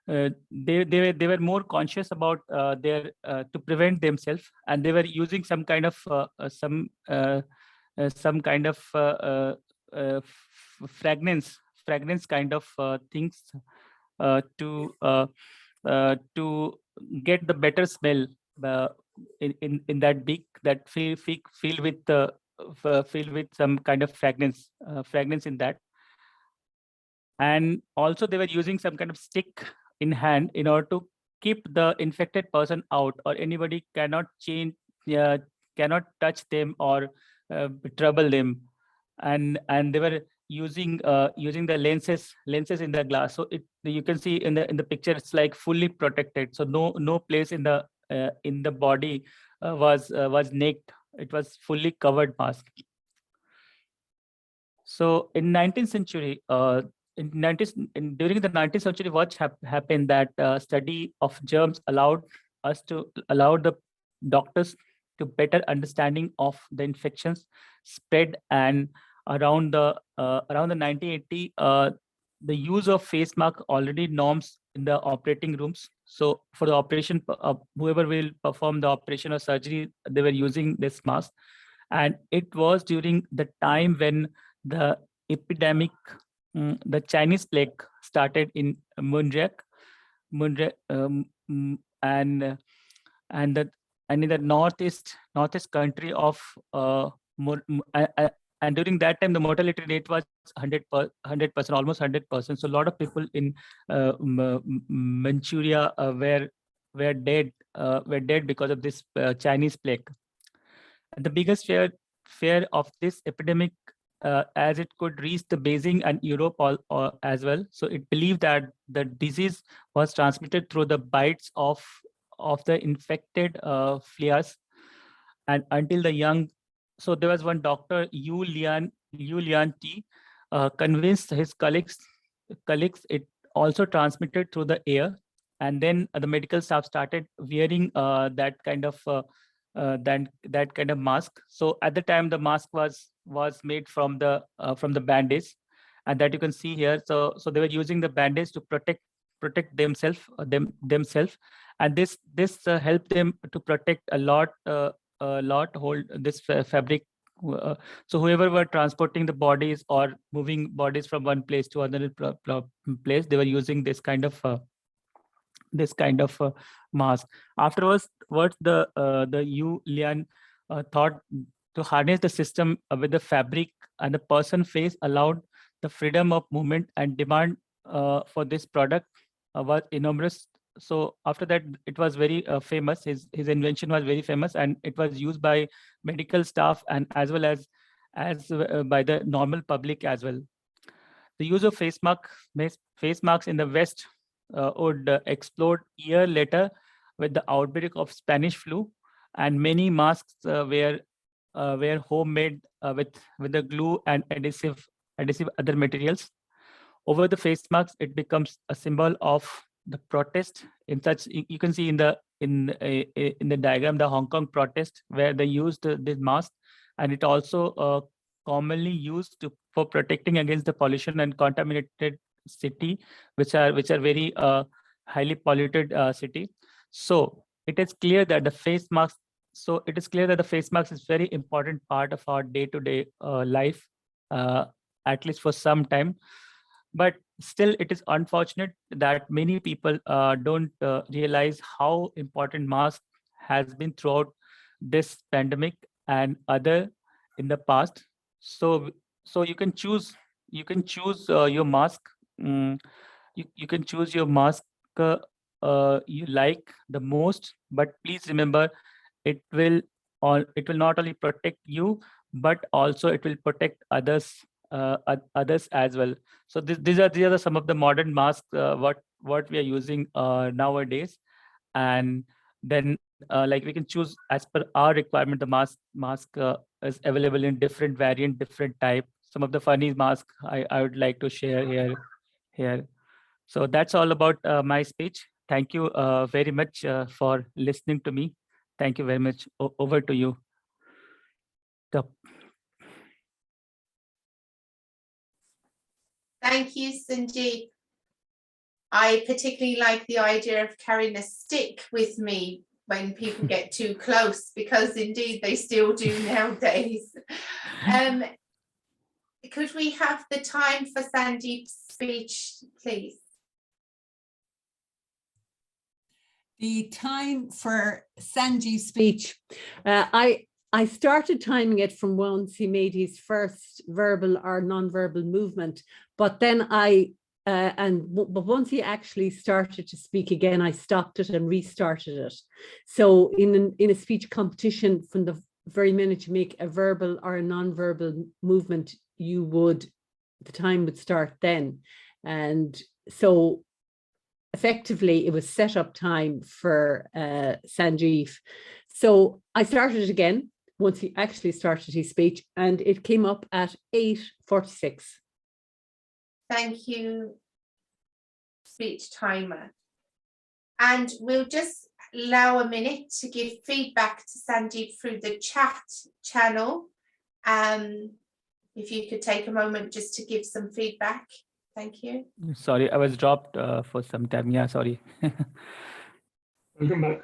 they were more conscious about their to prevent themselves, and they were using some kind of fragrance kind of things to get the better smell in that beak, that filled with some kind of fragrance in that. And also they were using some kind of stick in hand in order to keep the infected person out, or anybody cannot touch them or trouble them. And they were using the lenses in the glass. So you can see in the picture, it's like fully protected. So no place in the body was naked. It was fully covered mask. So in 19th century, during the 19th century, what happened, that study of germs allowed the doctors to better understanding of the infections spread. And around the 1980, the use of face mask already norms in the operating rooms. So for the operation, whoever will perform the operation or surgery, they were using this mask. And it was during the time when the epidemic, the Chinese plague, started in Munjak, and in the northeast country of and during that time the mortality rate was 100%, almost 100%. So a lot of people in Manchuria were dead because of this Chinese plague. And the biggest fear of this epidemic as it could reach the Beijing and Europe as well. So it believed that the disease was transmitted through the bites of the infected fleas, and until the young. So there was one doctor, Yu Lian T, convinced his colleagues it also transmitted through the air, and then the medical staff started wearing that kind of mask. So at the time, the mask was made from the bandage, and that you can see here. So they were using the bandage to protect themselves, and this helped them to protect a lot hold this fabric. So whoever were transporting the bodies or moving bodies from one place to another place, they were using this kind of mask. Afterwards, the Yu Lian thought to harness the system with the fabric, and the person face allowed the freedom of movement, and demand for this product was enormous. So after that, it was very famous. His invention was very famous, and it was used by medical staff and as well as by the normal public as well. The use of face masks in the West would explode year later with the outbreak of Spanish flu, and many masks were homemade with the glue and adhesive other materials. Over the face masks, it becomes a symbol of the protest. In such, you can see in the diagram the Hong Kong protest where they used this mask, and it also commonly used for protecting against the pollution and contaminated city, which are very highly polluted city. So it is clear that the face mask. So it is clear that the face mask is very important part of our day-to-day life, at least for some time. But still, it is unfortunate that many people don't realize how important mask has been throughout this pandemic and other in the past. So you can choose your mask. You can choose your mask you like the most, but please remember it will it will not only protect you, but also it will protect others as well. So these are some of the modern masks what we are using nowadays. And then like we can choose as per our requirement. The mask is available in different variant, different type. Some of the funny masks I would like to share here. So that's all about my speech. Thank you very much for listening to me. Thank you very much. Over to you. Thank you, Sanjeev. I particularly like the idea of carrying a stick with me when people get too close, because indeed they still do nowadays. Could we have the time for Sanjeev's speech, please? The time for Sanjeev's speech, I started timing it from once he made his first verbal or non-verbal movement, but then but once he actually started to speak again, I stopped it and restarted it. So in a speech competition, from the very minute you make a verbal or a non-verbal movement, the time would start then. And so effectively, it was set up time for Sanjeev. So I started it again once he actually started his speech, and it came up at 8:46. Thank you, speech timer. And we'll just allow a minute to give feedback to Sanjeev through the chat channel. If you could take a moment just to give some feedback. Thank you. Sorry, I was dropped for some time. Yeah, sorry. Welcome back.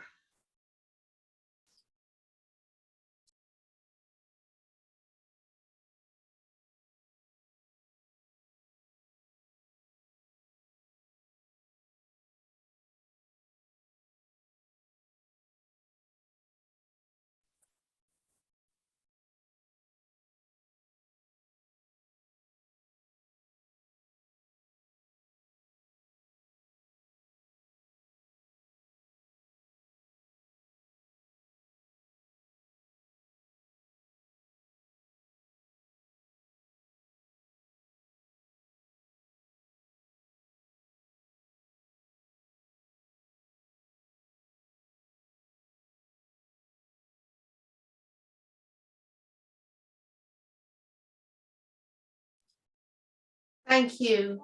Thank you.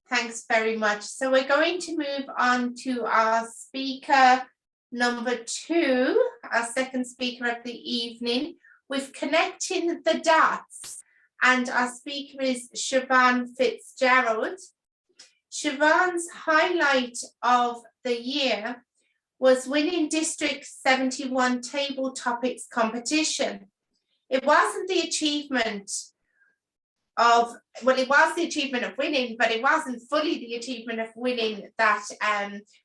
Thanks very much. So we're going to move on to our speaker number 2, our second speaker of the evening, with Connecting the Dots. And our speaker is Siobhan Fitzgerald. Siobhan's highlight of the year was winning District 71 Table Topics competition. It wasn't the achievement of, well, it was the achievement of winning, but it wasn't fully the achievement of winning that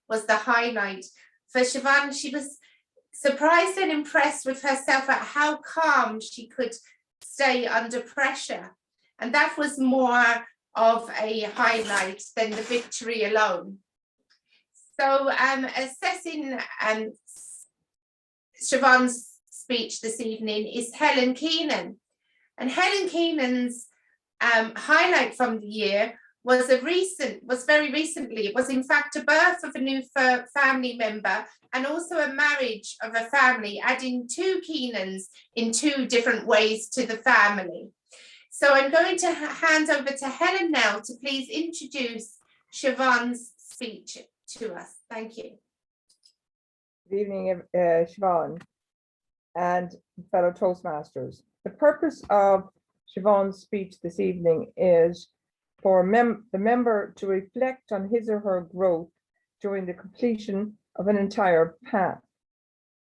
was the highlight. For Siobhan, she was surprised and impressed with herself at how calm she could stay under pressure. And that was more of a highlight than the victory alone. So assessing Siobhan's speech this evening is Helen Keenan. And Helen Keenan's highlight from the year was very recently. It was in fact a birth of a new family member and also a marriage of a family, adding 2 Keenans in 2 different ways to the family. So I'm going to hand over to Helen now to please introduce Siobhan's speech to us. Thank you. Good evening, Siobhan and fellow Toastmasters. The purpose of Siobhan's speech this evening is for the member to reflect on his or her growth during the completion of an entire path.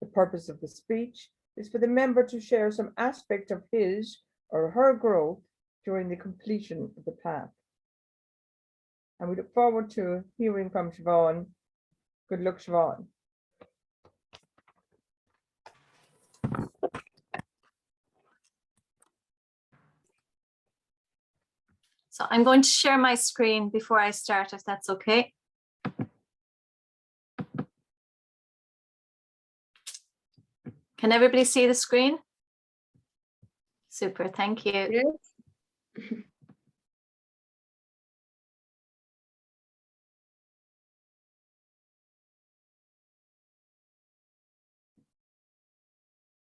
The purpose of the speech is for the member to share some aspect of his or her growth during the completion of the path. And we look forward to hearing from Siobhan. Good luck, Siobhan. So I'm going to share my screen before I start, if that's okay. Can everybody see the screen? Super, thank you. Yes.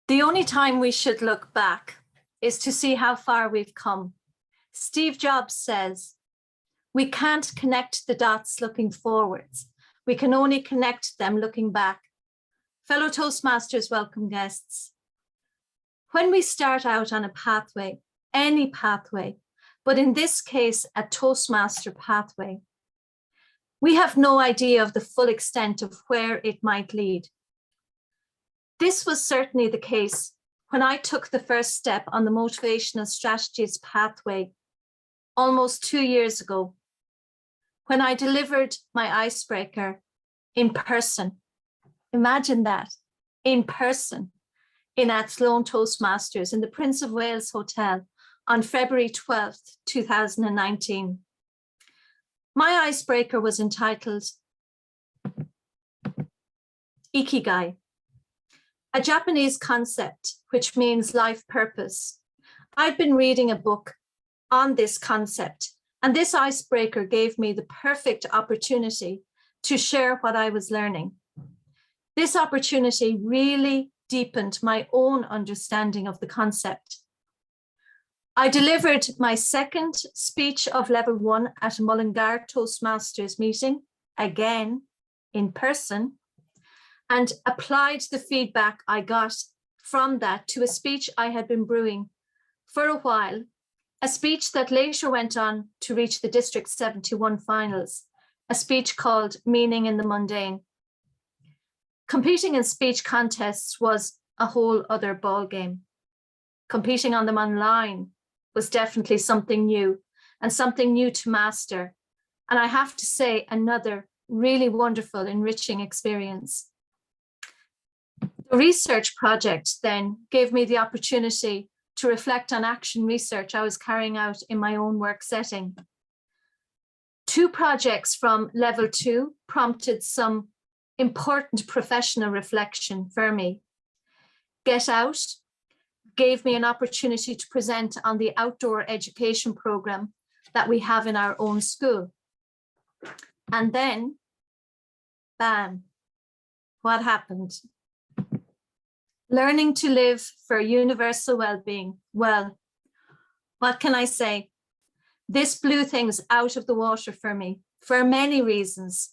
The only time we should look back is to see how far we've come. Steve Jobs says, we can't connect the dots looking forwards. We can only connect them looking back. Fellow Toastmasters, welcome guests. When we start out on a pathway, any pathway, but in this case, a Toastmaster pathway, we have no idea of the full extent of where it might lead. This was certainly the case when I took the first step on the motivational strategies pathway almost 2 years ago, when I delivered my icebreaker in person. Imagine that, in person, in Athlone Toastmasters in the Prince of Wales Hotel on February 12th, 2019. My icebreaker was entitled Ikigai, a Japanese concept which means life purpose. I've been reading a book on this concept, and this icebreaker gave me the perfect opportunity to share what I was learning. This opportunity really deepened my own understanding of the concept. I delivered my second speech of level 1 at a Mullingar Toastmasters meeting, again in person, and applied the feedback I got from that to a speech I had been brewing for a while, a speech that later went on to reach the District 71 finals, a speech called Meaning in the Mundane. Competing in speech contests was a whole other ballgame. Competing on them online was definitely something new and something new to master. And I have to say, another really wonderful, enriching experience. The research project then gave me the opportunity to reflect on action research I was carrying out in my own work setting. 2 projects from level 2 prompted some important professional reflection for me. Get Out gave me an opportunity to present on the outdoor education program that we have in our own school. And then, bam, what happened? Learning to live for universal well-being. Well, what can I say? This blew things out of the water for me for many reasons.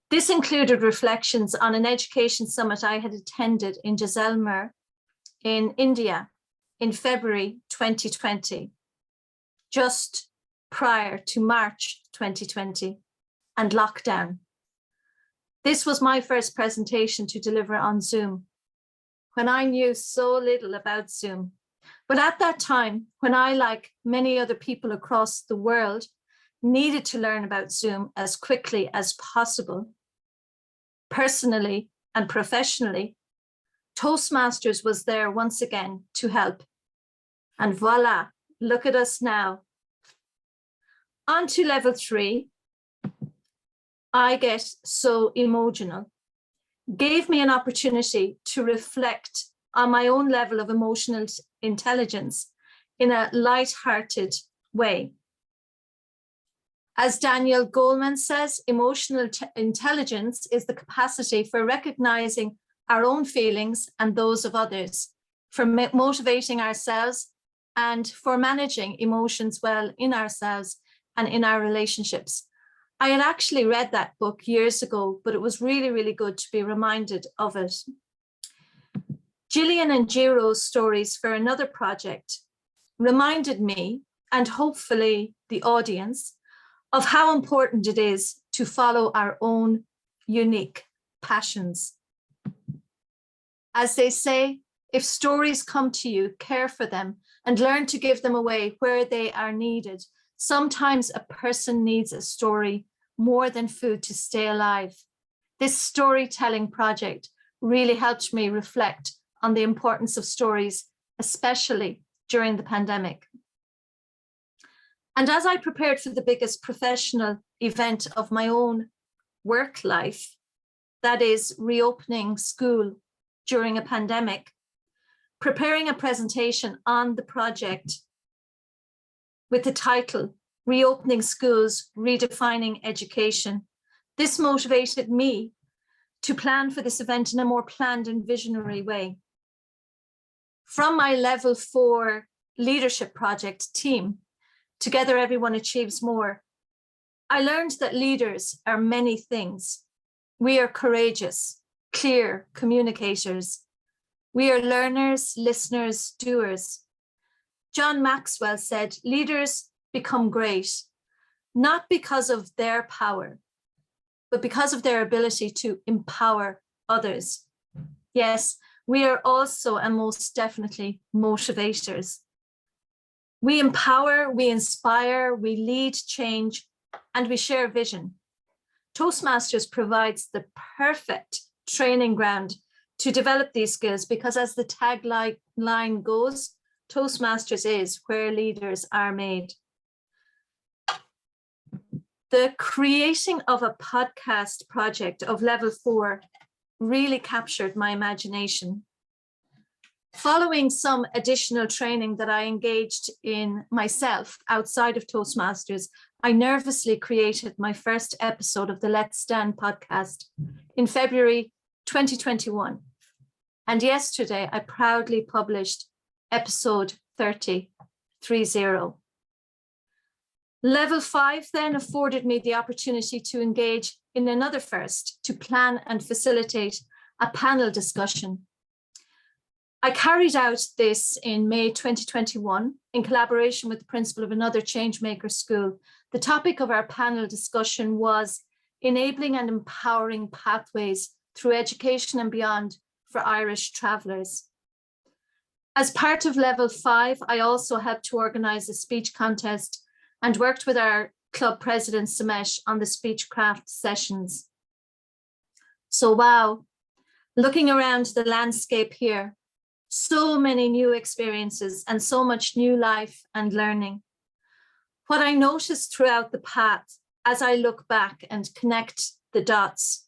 This included reflections on an education summit I had attended in Jaisalmer in India in February 2020, just prior to March 2020 and lockdown. This was my first presentation to deliver on Zoom, when I knew so little about Zoom. But at that time, when I, like many other people across the world, needed to learn about Zoom as quickly as possible, personally and professionally, Toastmasters was there once again to help. And voila, look at us now. On to level 3, I get so emotional, gave me an opportunity to reflect on my own level of emotional intelligence in a light-hearted way. As Daniel Goleman says, emotional intelligence is the capacity for recognizing our own feelings and those of others, for motivating ourselves and for managing emotions well in ourselves and in our relationships. I had actually read that book years ago, but it was really, really good to be reminded of it. Gillian and Jiro's stories for another project reminded me, and hopefully the audience, of how important it is to follow our own unique passions. As they say, if stories come to you, care for them and learn to give them away where they are needed. Sometimes a person needs a story more than food to stay alive. This storytelling project really helped me reflect on the importance of stories, especially during the pandemic. And as I prepared for the biggest professional event of my own work life, that is reopening school during a pandemic, preparing a presentation on the project with the title, Reopening Schools, Redefining Education. This motivated me to plan for this event in a more planned and visionary way. From my level 4 leadership project team, Together Everyone Achieves More, I learned that leaders are many things. We are courageous, clear communicators. We are learners, listeners, doers. John Maxwell said, leaders become great, not because of their power, but because of their ability to empower others. Yes, we are also and most definitely motivators. We empower, we inspire, we lead change, and we share vision. Toastmasters provides the perfect training ground to develop these skills because, as the tagline goes, Toastmasters is where leaders are made. The creating of a podcast project of level 4 really captured my imagination. Following some additional training that I engaged in myself outside of Toastmasters, I nervously created my first episode of the Let's Stand podcast in February 2021. And yesterday I proudly published episode 30. Level 5 then afforded me the opportunity to engage in another first, to plan and facilitate a panel discussion. I carried out this in May 2021 in collaboration with the principal of another Changemaker school. The topic of our panel discussion was enabling and empowering pathways through education and beyond for Irish travellers. As part of level 5, I also helped to organise a speech contest and worked with our club president, Samesh, on the speechcraft sessions. So wow, looking around the landscape here, so many new experiences and so much new life and learning. What I noticed throughout the path as I look back and connect the dots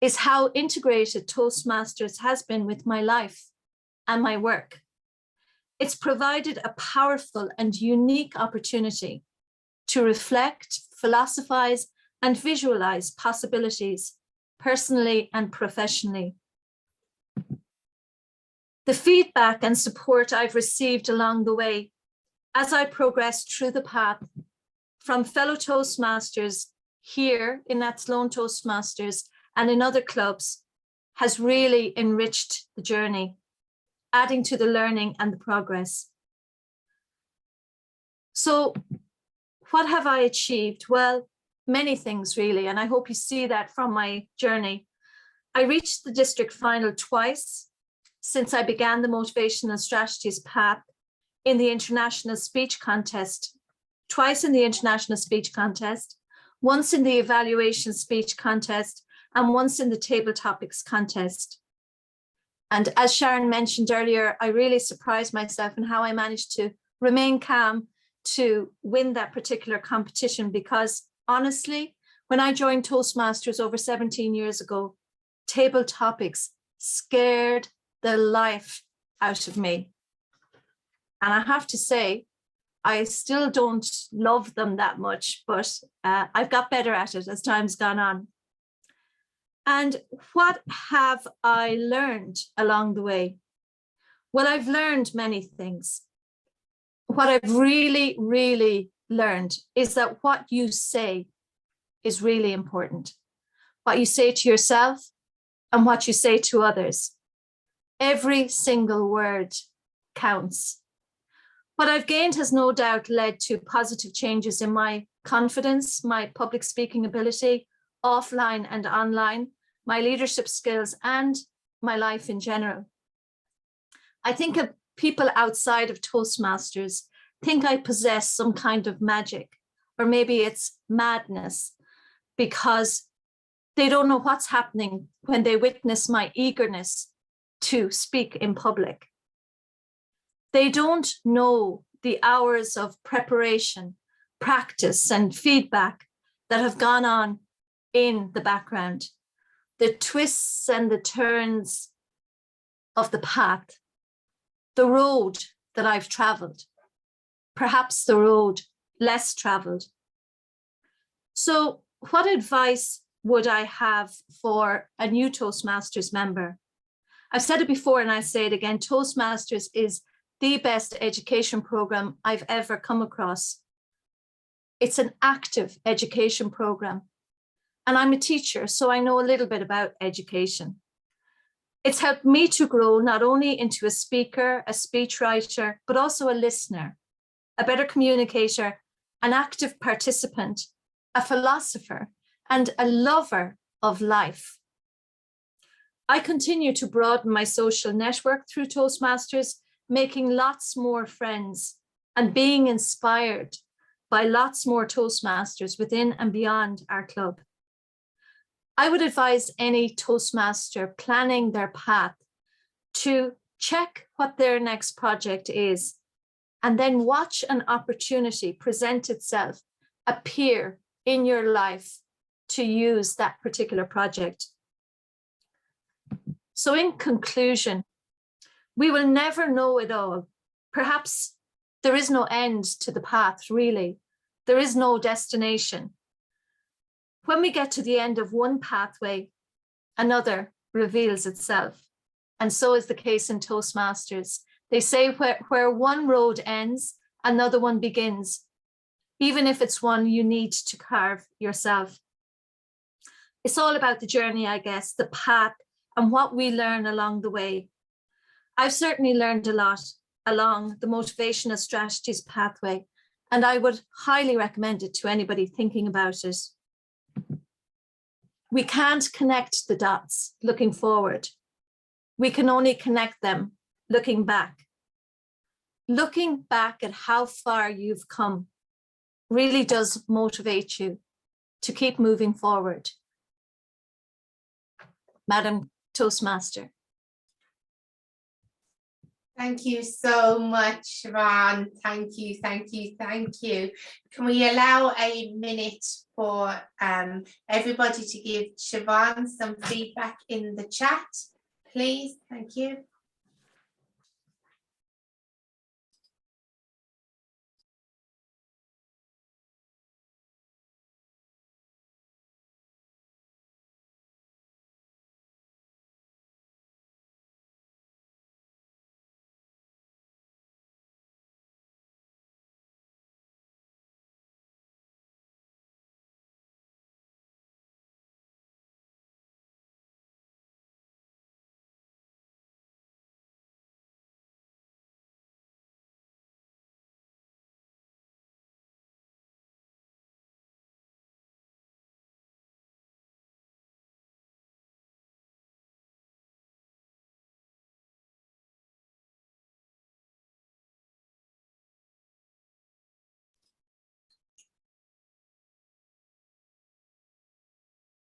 is how integrated Toastmasters has been with my life and my work. It's provided a powerful and unique opportunity to reflect, philosophize, and visualize possibilities personally and professionally. The feedback and support I've received along the way as I progressed through the path from fellow Toastmasters here in Athlone Toastmasters and in other clubs has really enriched the journey, adding to the learning and the progress. So what have I achieved? Well, many things really, and I hope you see that from my journey. I reached the district final twice since I began the Motivational Strategies path in the International Speech Contest, twice in the International Speech Contest, once in the Evaluation Speech Contest, and once in the Table Topics Contest. And as Sharon mentioned earlier, I really surprised myself in how I managed to remain calm to win that particular competition, because honestly, when I joined Toastmasters over 17 years ago, table topics scared the life out of me. And I have to say, I still don't love them that much, but I've got better at it as time's gone on. And what have I learned along the way? Well, I've learned many things. What I've really, really learned is that what you say is really important. What you say to yourself and what you say to others. Every single word counts. What I've gained has no doubt led to positive changes in my confidence, my public speaking ability, offline and online, my leadership skills, and my life in general. I think of people outside of Toastmasters think I possess some kind of magic, or maybe it's madness, because they don't know what's happening when they witness my eagerness to speak in public. They don't know the hours of preparation, practice, and feedback that have gone on in the background, the twists and the turns of the path, the road that I've traveled, perhaps the road less traveled. So what advice would I have for a new Toastmasters member? I've said it before and I say it again, Toastmasters is the best education program I've ever come across. It's an active education program. And I'm a teacher, so I know a little bit about education. It's helped me to grow not only into a speaker, a speechwriter, but also a listener, a better communicator, an active participant, a philosopher, and a lover of life. I continue to broaden my social network through Toastmasters, making lots more friends and being inspired by lots more Toastmasters within and beyond our club. I would advise any Toastmaster planning their path to check what their next project is, and then watch an opportunity present itself, appear in your life to use that particular project. So in conclusion, we will never know it all. Perhaps there is no end to the path, really. There is no destination. When we get to the end of one pathway, another reveals itself. And so is the case in Toastmasters. They say where one road ends, another one begins, even if it's one you need to carve yourself. It's all about the journey, I guess, the path and what we learn along the way. I've certainly learned a lot along the Motivational Strategies pathway, and I would highly recommend it to anybody thinking about it. We can't connect the dots looking forward. We can only connect them looking back. Looking back at how far you've come really does motivate you to keep moving forward. Madam Toastmaster. Thank you so much, Siobhan. Thank you, thank you, thank you. Can we allow a minute for everybody to give Siobhan some feedback in the chat, please? Thank you.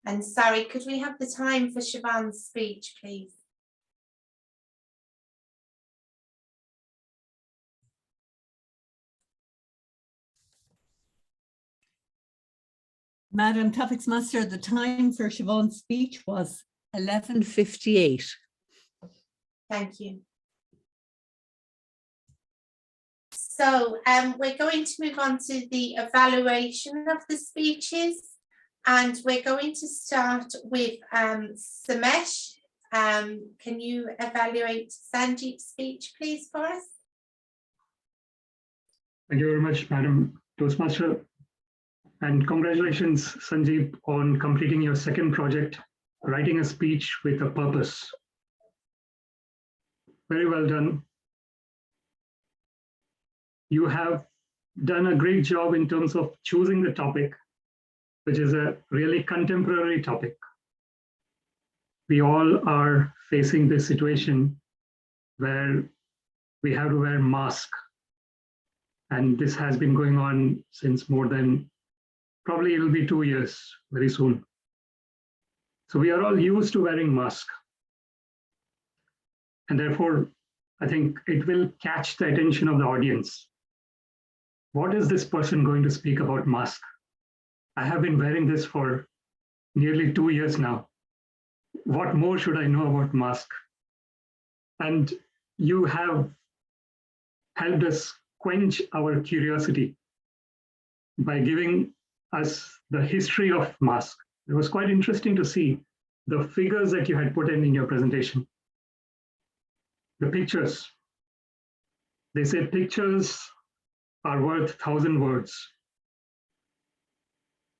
And sorry, could we have the time for Siobhan's speech, please? Madam Topics Master, the time for Siobhan's speech was 11:58. Thank you. So we're going to move on to the evaluation of the speeches, and we're going to start with Samesh. Can you evaluate Sanjeev's speech, please, for us? Thank you very much, Madam Toastmaster. And congratulations, Sanjeev, on completing your second project, writing a speech with a purpose. Very well done. You have done a great job in terms of choosing the topic, which is a really contemporary topic. We all are facing this situation where we have to wear masks. And this has been going on since more than, probably it'll be 2 years very soon. So we are all used to wearing masks. And therefore, I think it will catch the attention of the audience. What is this person going to speak about mask? I have been wearing this for nearly 2 years now. What more should I know about mask? And you have helped us quench our curiosity by giving us the history of mask. It was quite interesting to see the figures that you had put in your presentation. The pictures. They say pictures are worth 1,000 words.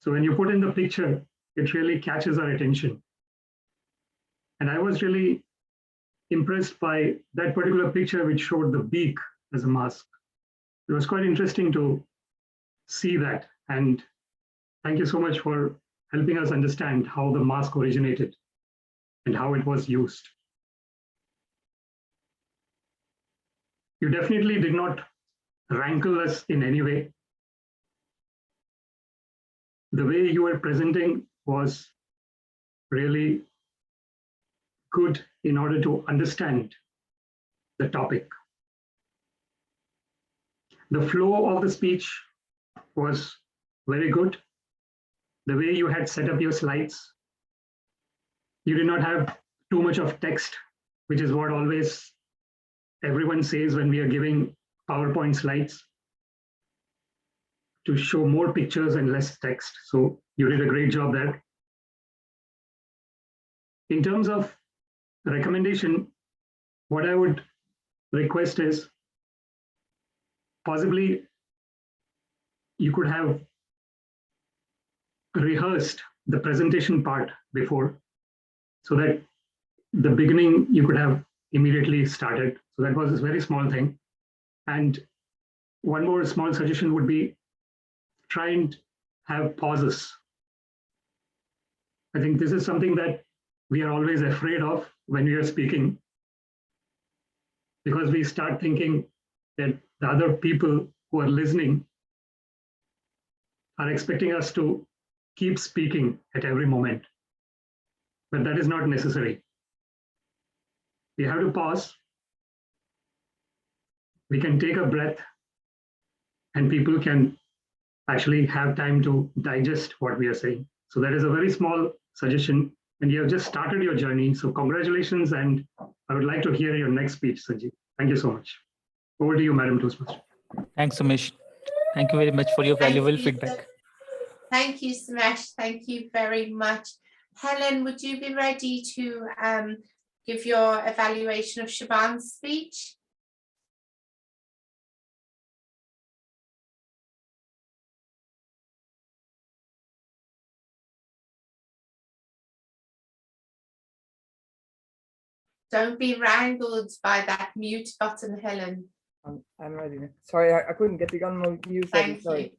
So when you put in the picture, it really catches our attention. And I was really impressed by that particular picture which showed the beak as a mask. It was quite interesting to see that. And thank you so much for helping us understand how the mask originated and how it was used. You definitely did not rankle us in any way. The way you were presenting was really good in order to understand the topic. The flow of the speech was very good. The way you had set up your slides, you did not have too much of text, which is what always everyone says when we are giving PowerPoint slides, to show more pictures and less text. So you did a great job there. In terms of recommendation, what I would request is possibly you could have rehearsed the presentation part before, so that the beginning you could have immediately started. So that was a very small thing. And one more small suggestion would be try and have pauses. I think this is something that we are always afraid of when we are speaking, because we start thinking that the other people who are listening are expecting us to keep speaking at every moment. But that is not necessary. We have to pause. We can take a breath, and people can actually have time to digest what we are saying. So that is a very small suggestion, and you have just started your journey. So congratulations, and I would like to hear your next speech, Sanjeev. Thank you so much. Over to you, Madam Toastmaster. Thanks, Sumesh. Thank you very much for your valuable feedback. Thank you, Samesh. Thank you very much. Helen, would you be ready to give your evaluation of Siobhan's speech? Don't be wrangled by that mute button, Helen. I'm ready now. Sorry, I couldn't get the unmute. Thank Sorry. you.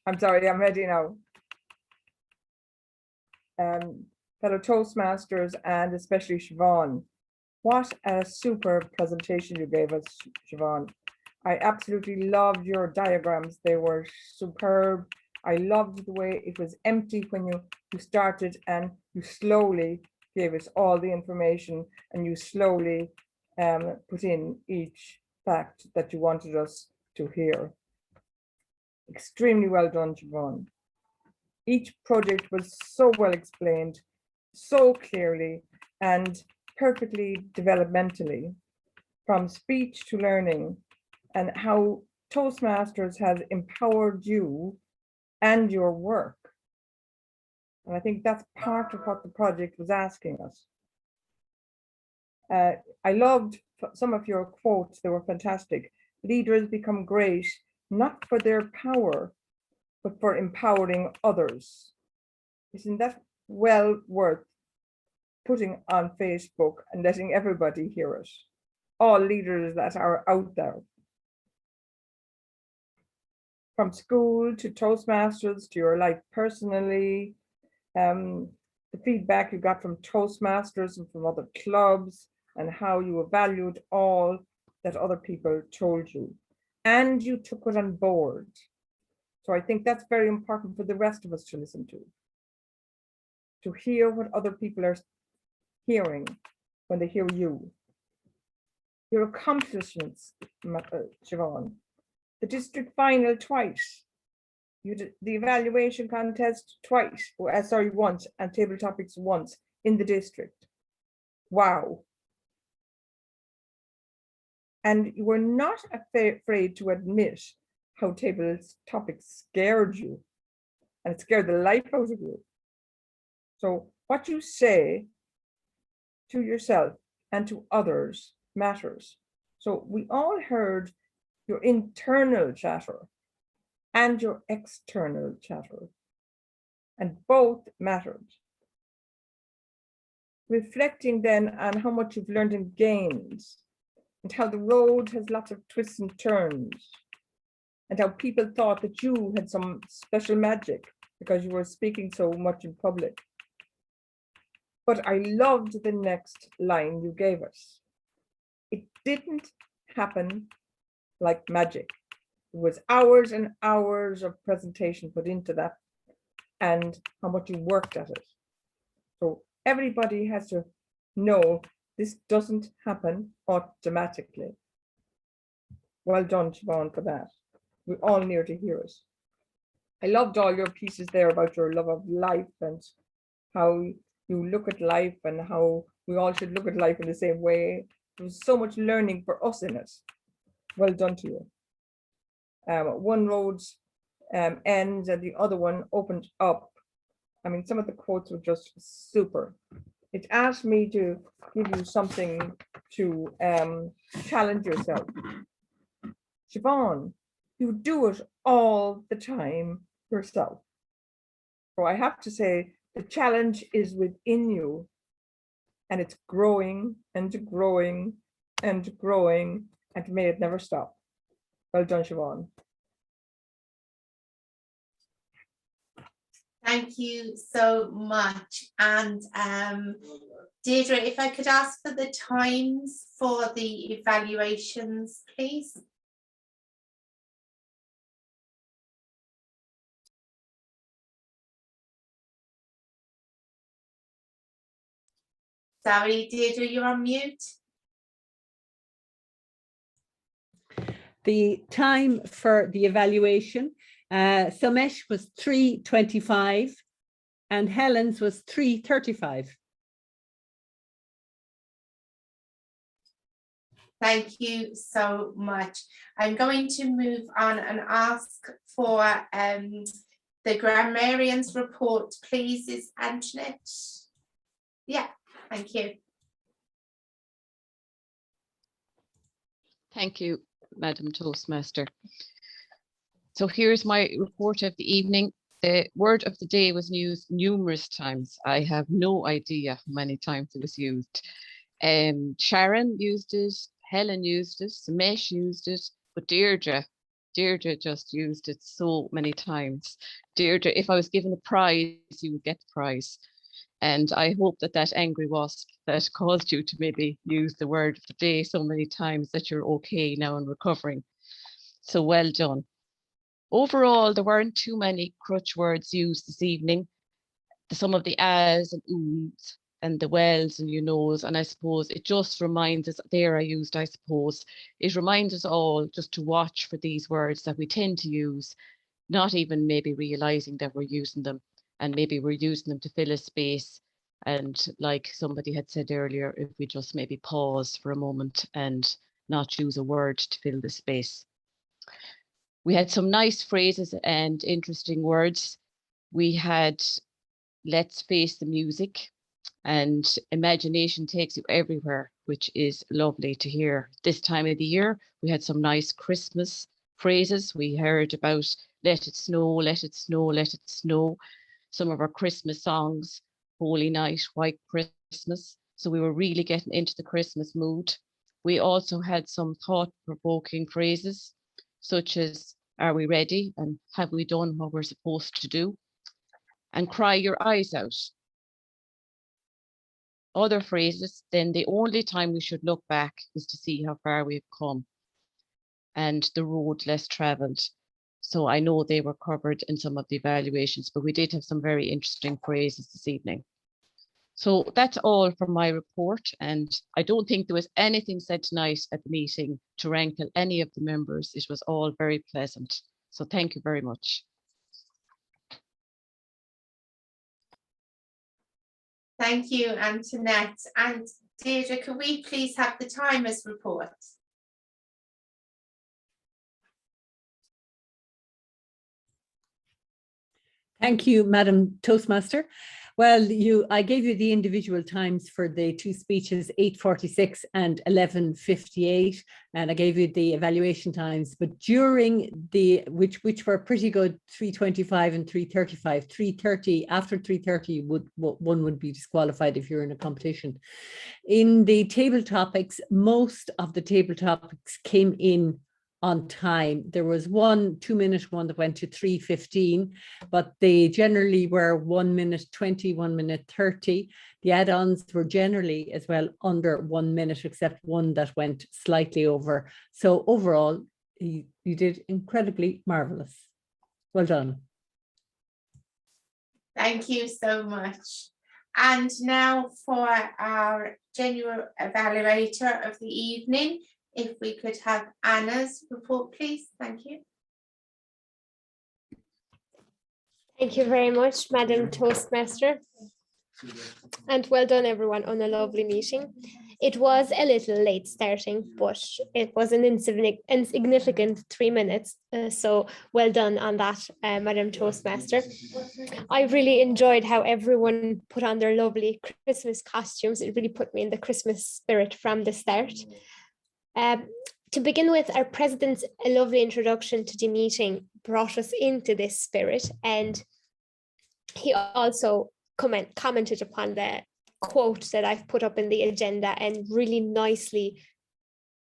I'm sorry, I'm ready now. Fellow Toastmasters, and especially Siobhan, what a superb presentation you gave us, Siobhan. I absolutely loved your diagrams. They were superb. I loved the way it was empty when you started, and you slowly gave us all the information, and you slowly put in each fact that you wanted us to hear. Extremely well done, Siobhan. Each project was so well explained, so clearly, and perfectly developmentally, from speech to learning, and how Toastmasters has empowered you and your work. And I think that's part of what the project was asking us. I loved some of your quotes, they were fantastic. Leaders become great, not for their power, but for empowering others. Isn't that well worth putting on Facebook and letting everybody hear it? All leaders that are out there. From school to Toastmasters to your life personally, the feedback you got from Toastmasters and from other clubs, and how you valued all that other people told you, and you took it on board. So I think that's very important for the rest of us to listen to hear what other people are hearing when they hear you. Your accomplishments, Siobhan, the district final twice, you did the evaluation contest twice, once, and table topics once in the district. Wow. And you were not afraid to admit how table topics scared you, and it scared the life out of you. So what you say to yourself and to others matters. So we all heard your internal chatter and your external chatter, and both mattered. Reflecting then on how much you've learned and gained, and how the road has lots of twists and turns, and how people thought that you had some special magic because you were speaking so much in public. But I loved the next line you gave us. It didn't happen like magic. It was hours and hours of presentation put into that, and how much you worked at it. So everybody has to know this doesn't happen automatically. Well done, Siobhan, for that. We all need to hear it. I loved all your pieces there about your love of life and how you look at life and how we all should look at life in the same way. There was so much learning for us in it. Well done to you. One road ends and the other one opened up. I mean, some of the quotes were just super. It asked me to give you something to challenge yourself. Siobhan, you do it all the time yourself. So I have to say, the challenge is within you, and it's growing and growing and growing, and may it never stop. Well done, Siobhan. Thank you so much. And Deirdre, if I could ask for the times for the evaluations, please. Sorry, Deirdre, you're on mute. The time for the evaluation, Somesh was 3:25 and Helen's was 3:35. Thank you so much. I'm going to move on and ask for the grammarian's report, please. Is Antoinette? Yeah, thank you. Thank you, Madam Toastmaster. So here's my report of the evening. The word of the day was used numerous times. I have no idea how many times it was used. Sharon used it, Helen used it, Samesh used it, but Deirdre just used it so many times. Deirdre, if I was given a prize, you would get the prize. And I hope that that angry wasp that caused you to maybe use the word of the day so many times that you're okay now and recovering. So well done. Overall, there weren't too many crutch words used this evening. Some of the ahs and oohs and the wells and you knows, and I suppose it just reminds us, there I used, I suppose, it reminds us all just to watch for these words that we tend to use, not even maybe realizing that we're using them, and maybe we're using them to fill a space. And like somebody had said earlier, if we just maybe pause for a moment and not choose a word to fill the space. We had some nice phrases and interesting words. We had let's face the music, and imagination takes you everywhere, which is lovely to hear. This time of the year, we had some nice Christmas phrases. We heard about let it snow, let it snow, let it snow. Some of our Christmas songs, Holy Night, White Christmas. So we were really getting into the Christmas mood. We also had some thought-provoking phrases, such as, are we ready? And have we done what we're supposed to do? And cry your eyes out. Other phrases, then the only time we should look back is to see how far we've come and the road less traveled. So I know they were covered in some of the evaluations, but we did have some very interesting phrases this evening. So that's all from my report. And I don't think there was anything said tonight at the meeting to rankle any of the members. It was all very pleasant. So thank you very much. Thank you, Antoinette. And Deirdre, can we please have the timers report? Thank you, Madam Toastmaster. Well, I gave you the individual times for the two speeches, 8:46 and 11:58, and I gave you the evaluation times. But during the which were pretty good, 3:25 and 3:35. 3:30 after 3:30 one would be disqualified if you're in a competition. In the table topics, most of the table topics came in on time. There was one 2-minute one that went to 3:15, but they generally were 1 minute 20, 1 minute 30. The add-ons were generally as well under 1 minute, except one that went slightly over. So overall, you did incredibly marvelous. Well done. Thank you so much. And now for our general evaluator of the evening, if we could have Anna's report, please. Thank you. Thank you very much, Madam Toastmaster. And well done, everyone, on a lovely meeting. It was a little late starting, but it was an insignificant 3 minutes. So well done on that, Madam Toastmaster. I really enjoyed how everyone put on their lovely Christmas costumes. It really put me in the Christmas spirit from the start. To begin with, our president's lovely introduction to the meeting brought us into this spirit, and he also commented upon the quote that I've put up in the agenda and really nicely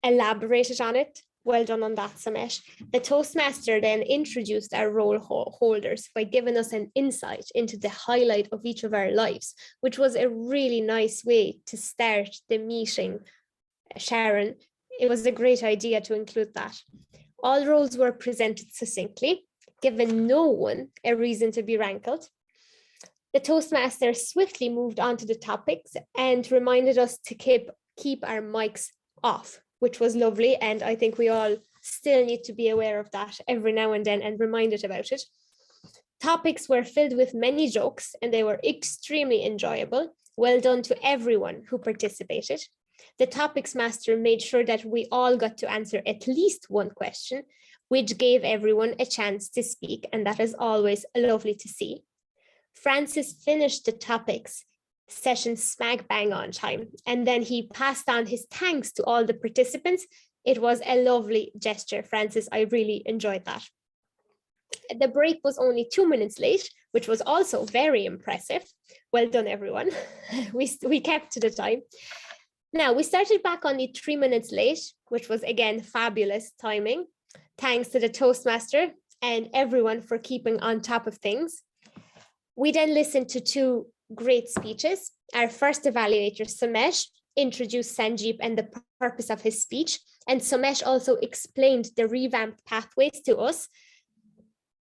elaborated on it. Well done on that, Samesh. The Toastmaster then introduced our role holders by giving us an insight into the highlight of each of our lives, which was a really nice way to start the meeting, Sharon. It was a great idea to include that. All roles were presented succinctly, giving no one a reason to be rankled. The Toastmaster swiftly moved on to the topics and reminded us to keep our mics off, which was lovely. And I think we all still need to be aware of that every now and then and reminded about it. Topics were filled with many jokes and they were extremely enjoyable. Well done to everyone who participated. The topics master made sure that we all got to answer at least one question, which gave everyone a chance to speak, and that is always lovely to see. Francis finished the topics session smack bang on time, and then he passed on his thanks to all the participants. It was a lovely gesture, Francis. I really enjoyed that. The break was only 2 minutes late, which was also very impressive. Well done, everyone. We kept to the time. Now, we started back only 3 minutes late, which was, again, fabulous timing. Thanks to the Toastmaster and everyone for keeping on top of things. We then listened to 2 great speeches. Our first evaluator, Samesh, introduced Sanjeev and the purpose of his speech. And Samesh also explained the revamped pathways to us.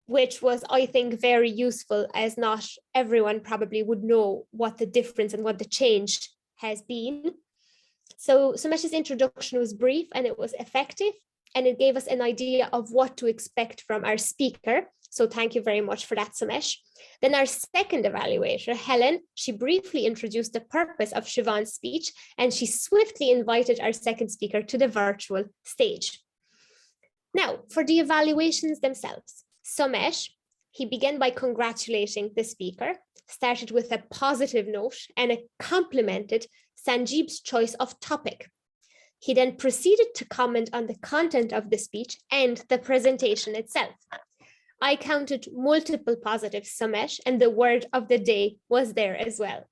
which was, I think, very useful, as not everyone probably would know what the difference and what the change has been. So Somesh's introduction was brief and it was effective, and it gave us an idea of what to expect from our speaker. So thank you very much for that, Somesh. Then our second evaluator, Helen, she briefly introduced the purpose of Siobhan's speech, and she swiftly invited our second speaker to the virtual stage. Now, for the evaluations themselves, Somesh, he began by congratulating the speaker, started with a positive note, and it complimented Sanjeeb's choice of topic. He then proceeded to comment on the content of the speech and the presentation itself. I counted multiple positives, Somesh, and the word of the day was there as well.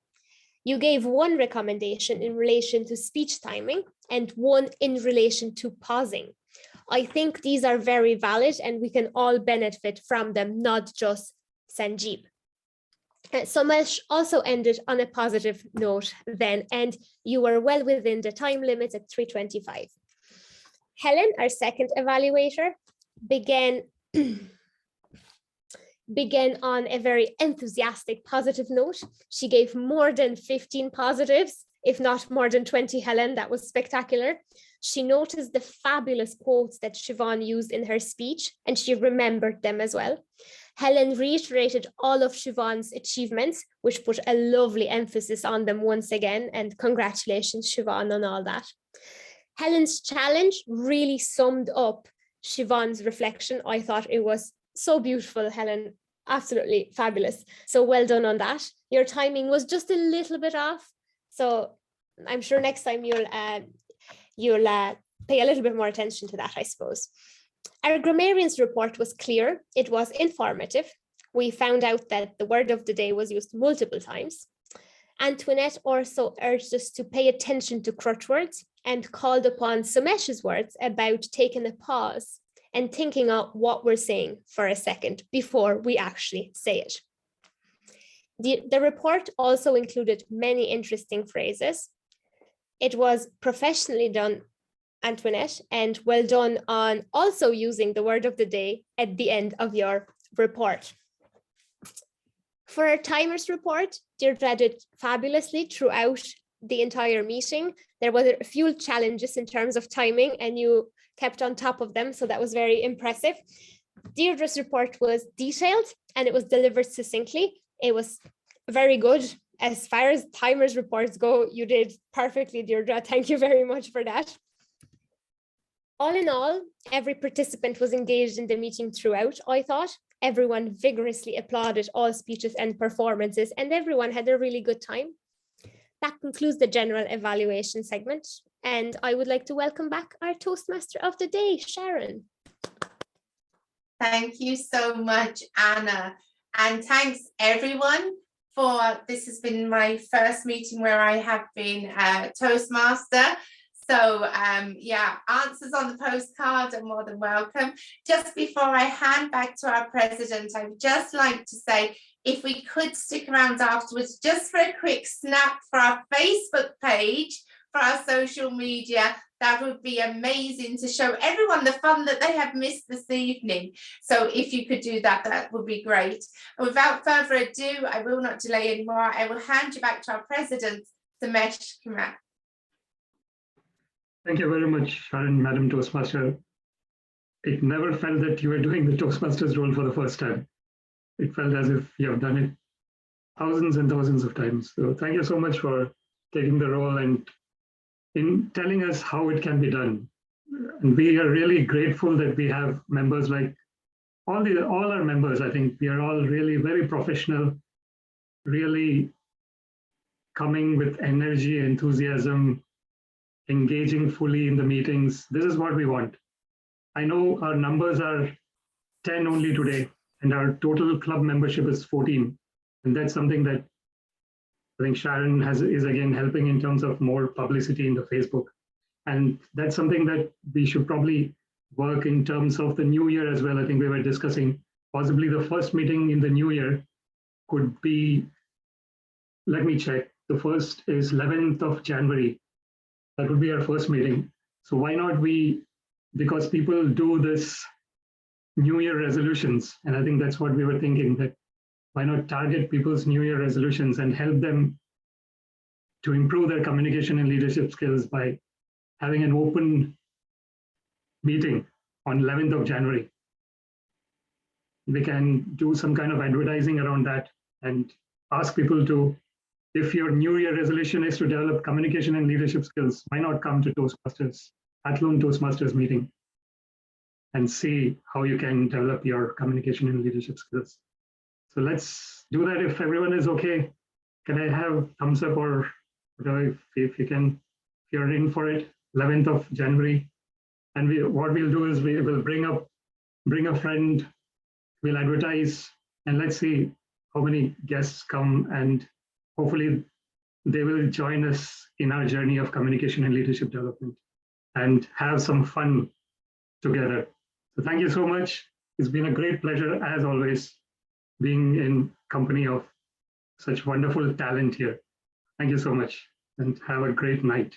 You gave one recommendation in relation to speech timing and one in relation to pausing. I think these are very valid and we can all benefit from them, not just Sanjeeb. Somesh also ended on a positive note then, and you were well within the time limit at 3:25. Helen, our second evaluator, began on a very enthusiastic positive note. She gave more than 15 positives, if not more than 20, Helen. That was spectacular. She noticed the fabulous quotes that Siobhan used in her speech, and she remembered them as well. Helen reiterated all of Siobhan's achievements, which put a lovely emphasis on them once again, and congratulations, Siobhan, on all that. Helen's challenge really summed up Siobhan's reflection. I thought it was so beautiful, Helen, absolutely fabulous. So well done on that. Your timing was just a little bit off, so I'm sure next time you'll pay a little bit more attention to that, I suppose. Our grammarian's report was clear. It was informative. We found out that the word of the day was used multiple times. Antoinette also urged us to pay attention to crutch words and called upon Somesh's words about taking a pause and thinking of what we're saying for a second before we actually say it. The report also included many interesting phrases. It was professionally done, Antoinette, and well done on also using the word of the day at the end of your report. For our timers report, Deirdre did fabulously throughout the entire meeting. There were a few challenges in terms of timing and you kept on top of them, so that was very impressive. Deirdre's report was detailed and it was delivered succinctly. It was very good. As far as timers reports go, you did perfectly, Deirdre. Thank you very much for that. All in all, every participant was engaged in the meeting throughout, I thought. Everyone vigorously applauded all speeches and performances, and everyone had a really good time. That concludes the general evaluation segment, and I would like to welcome back our Toastmaster of the day, Sharon. Thank you so much, Anna. And thanks everyone for, this has been my first meeting where I have been Toastmaster. So yeah, answers on the postcard are more than welcome. Just before I hand back to our president, I would just like to say, if we could stick around afterwards, just for a quick snap for our Facebook page, for our social media, that would be amazing to show everyone the fun that they have missed this evening. So if you could do that, that would be great. And without further ado, I will not delay anymore. I will hand you back to our president, Somesh Kumar. Thank you very much, Sharon, Madam Toastmaster. It never felt that you were doing the Toastmasters role for the first time. It felt as if you have done it thousands and thousands of times. So thank you so much for taking the role and in telling us how it can be done. And we are really grateful that we have members like all our members. I think we are all really very professional, really coming with energy, enthusiasm, engaging fully in the meetings. This is what we want. I know our numbers are 10 only today, and our total club membership is 14. And that's something that I think Sharon is again helping in terms of more publicity in the Facebook. And that's something that we should probably work in terms of the new year as well. I think we were discussing possibly the first meeting in the new year could be, let me check, the first is 11th of January. That would be our first meeting. So why not we, because people do this New Year resolutions. And I think that's what we were thinking, that why not target people's New Year resolutions and help them to improve their communication and leadership skills by having an open meeting on 11th of January. We can do some kind of advertising around that and ask people to, if your New Year resolution is to develop communication and leadership skills, why not come to Toastmasters, Athlone Toastmasters meeting, and see how you can develop your communication and leadership skills. So let's do that. If everyone is okay, can I have thumbs up or whatever, if you can, if you're in for it, 11th of January. And what we'll do is we will bring a friend, we'll advertise, and let's see how many guests come, and hopefully they will join us in our journey of communication and leadership development and have some fun together. So thank you so much. It's been a great pleasure, as always, being in company of such wonderful talent here. Thank you so much, and have a great night.